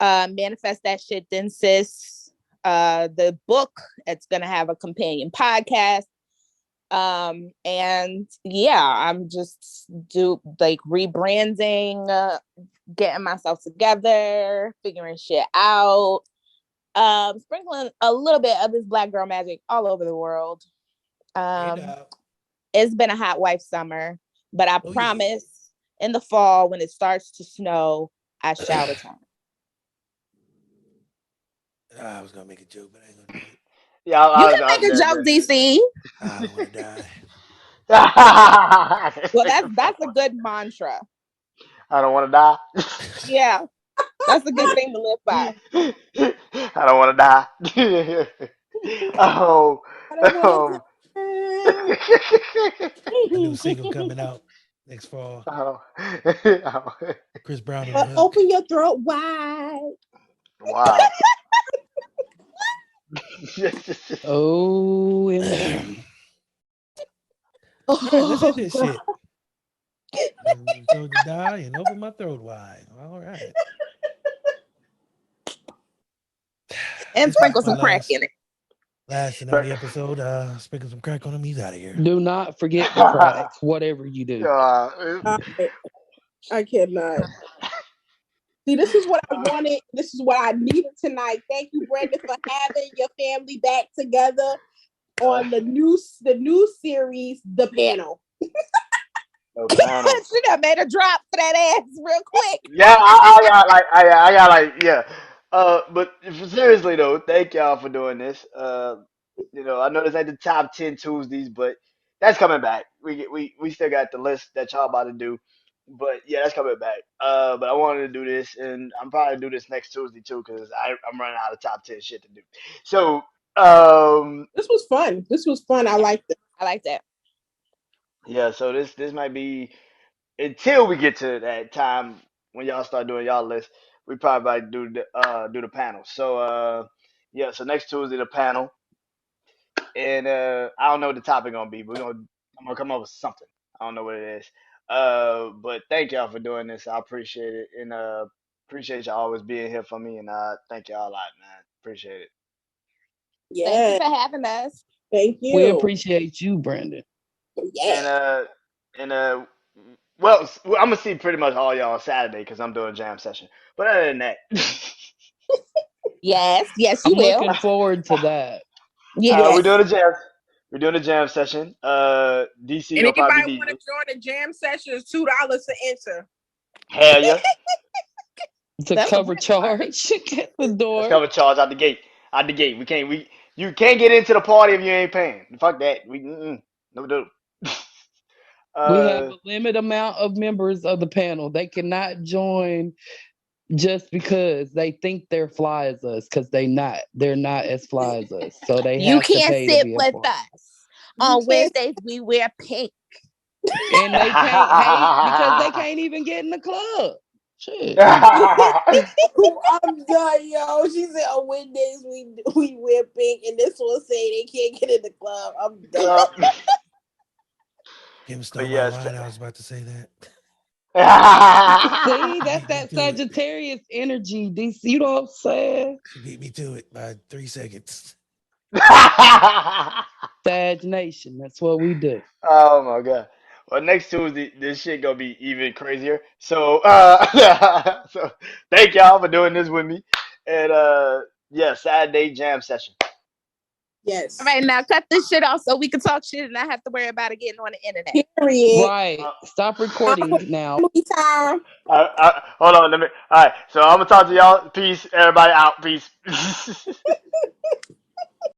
Manifest That Shit Then Sis, the book. It's gonna have a companion podcast. And yeah, I'm just rebranding, getting myself together, figuring shit out, sprinkling a little bit of this black girl magic all over the world. Straight up. It's been a hot wife summer, but I Oh yeah. promise in the fall when it starts to snow, I shall return. I was gonna make a joke, but I ain't gonna do it. yeah, You can make a joke, DC. I don't want to die. Well, that's a good mantra. I don't want to die. Yeah, that's a good thing to live by. I don't want to die. oh, I don't want to oh. die. A new single coming out next fall. oh. Chris Brown on the But hook. open your throat wide. Wow. OMG. All right, let's hit this God. shit. I'm told to die and open my throat wide. All right. And This might sprinkle be my some crack in it. last and only episode. Sprinkle some crack on him. He's out of here. Do not forget the cracks, whatever you do. I cannot. See, this is what I wanted. This is what I needed tonight. Thank you, Brandon, for having your family back together on the new series, The Panel. no panel. She done made a drop for that ass real quick. Yeah, I got like, yeah. But seriously though, thank y'all for doing this. I know this ain't the top 10 Tuesdays, but that's coming back. We still got the list that y'all about to do, but yeah, that's coming back. But I wanted to do this, and I'm probably do this next Tuesday too, because I'm running out of top 10 shit to do. So, This was fun. This was fun. I liked it. I like that. yeah, so this might be until we get to that time when y'all start doing y'all list, we probably about to do the panel. So yeah, so next Tuesday the panel, and I don't know what the topic gonna be. I'm gonna come up with something. I don't know what it is. But thank y'all for doing this. I appreciate it, and appreciate y'all always being here for me, and thank y'all a lot, man. Appreciate it. Thank you Yeah, for having us. thank We you. appreciate you, Brandon. Yeah. And well, I'm gonna see pretty much all y'all Saturday because I'm doing jam session. But other than that, Yes, yes, I'm you will. looking forward to that. we're Yes. doing a jam. We're doing a jam session. DC And gonna anybody probably be want to DJ. join the jam session? It's $2 to enter. Hell yeah. It's a That's a cover win party. charge at the Let's door. cover charge out the gate. Out the gate. You can't get into the party if you ain't paying. Fuck that. No do. We have uh a limited amount of members of the panel. They cannot join just because they think they're fly as us, because they're not as fly as us. So they You have to can't pay to sit be a with part. us. You On can't. Wednesdays, we wear pink. And they can't hate because they can't even get in the club. Shit. I'm done, yo. She said on Wednesdays we wear pink, and this one say they can't get in the club. I'm done. Kim But stole my yes. line. I was about to say that. See, She that's beat me that to it. Sagittarius energy. DC, you know what I'm saying? She beat me to it by 3 seconds. Sag Nation. That's what we do. Oh my god. Well, next Tuesday, this shit gonna be even crazier. So, so thank y'all for doing this with me. And yeah, Saturday jam session. Yes. All right, now cut this shit off so we can talk shit and not have to worry about it getting on the internet. Period. Right. Uh, Stop recording now. Family time. hold on, let me. All right, so I'm gonna talk to y'all. Peace, everybody out. Peace.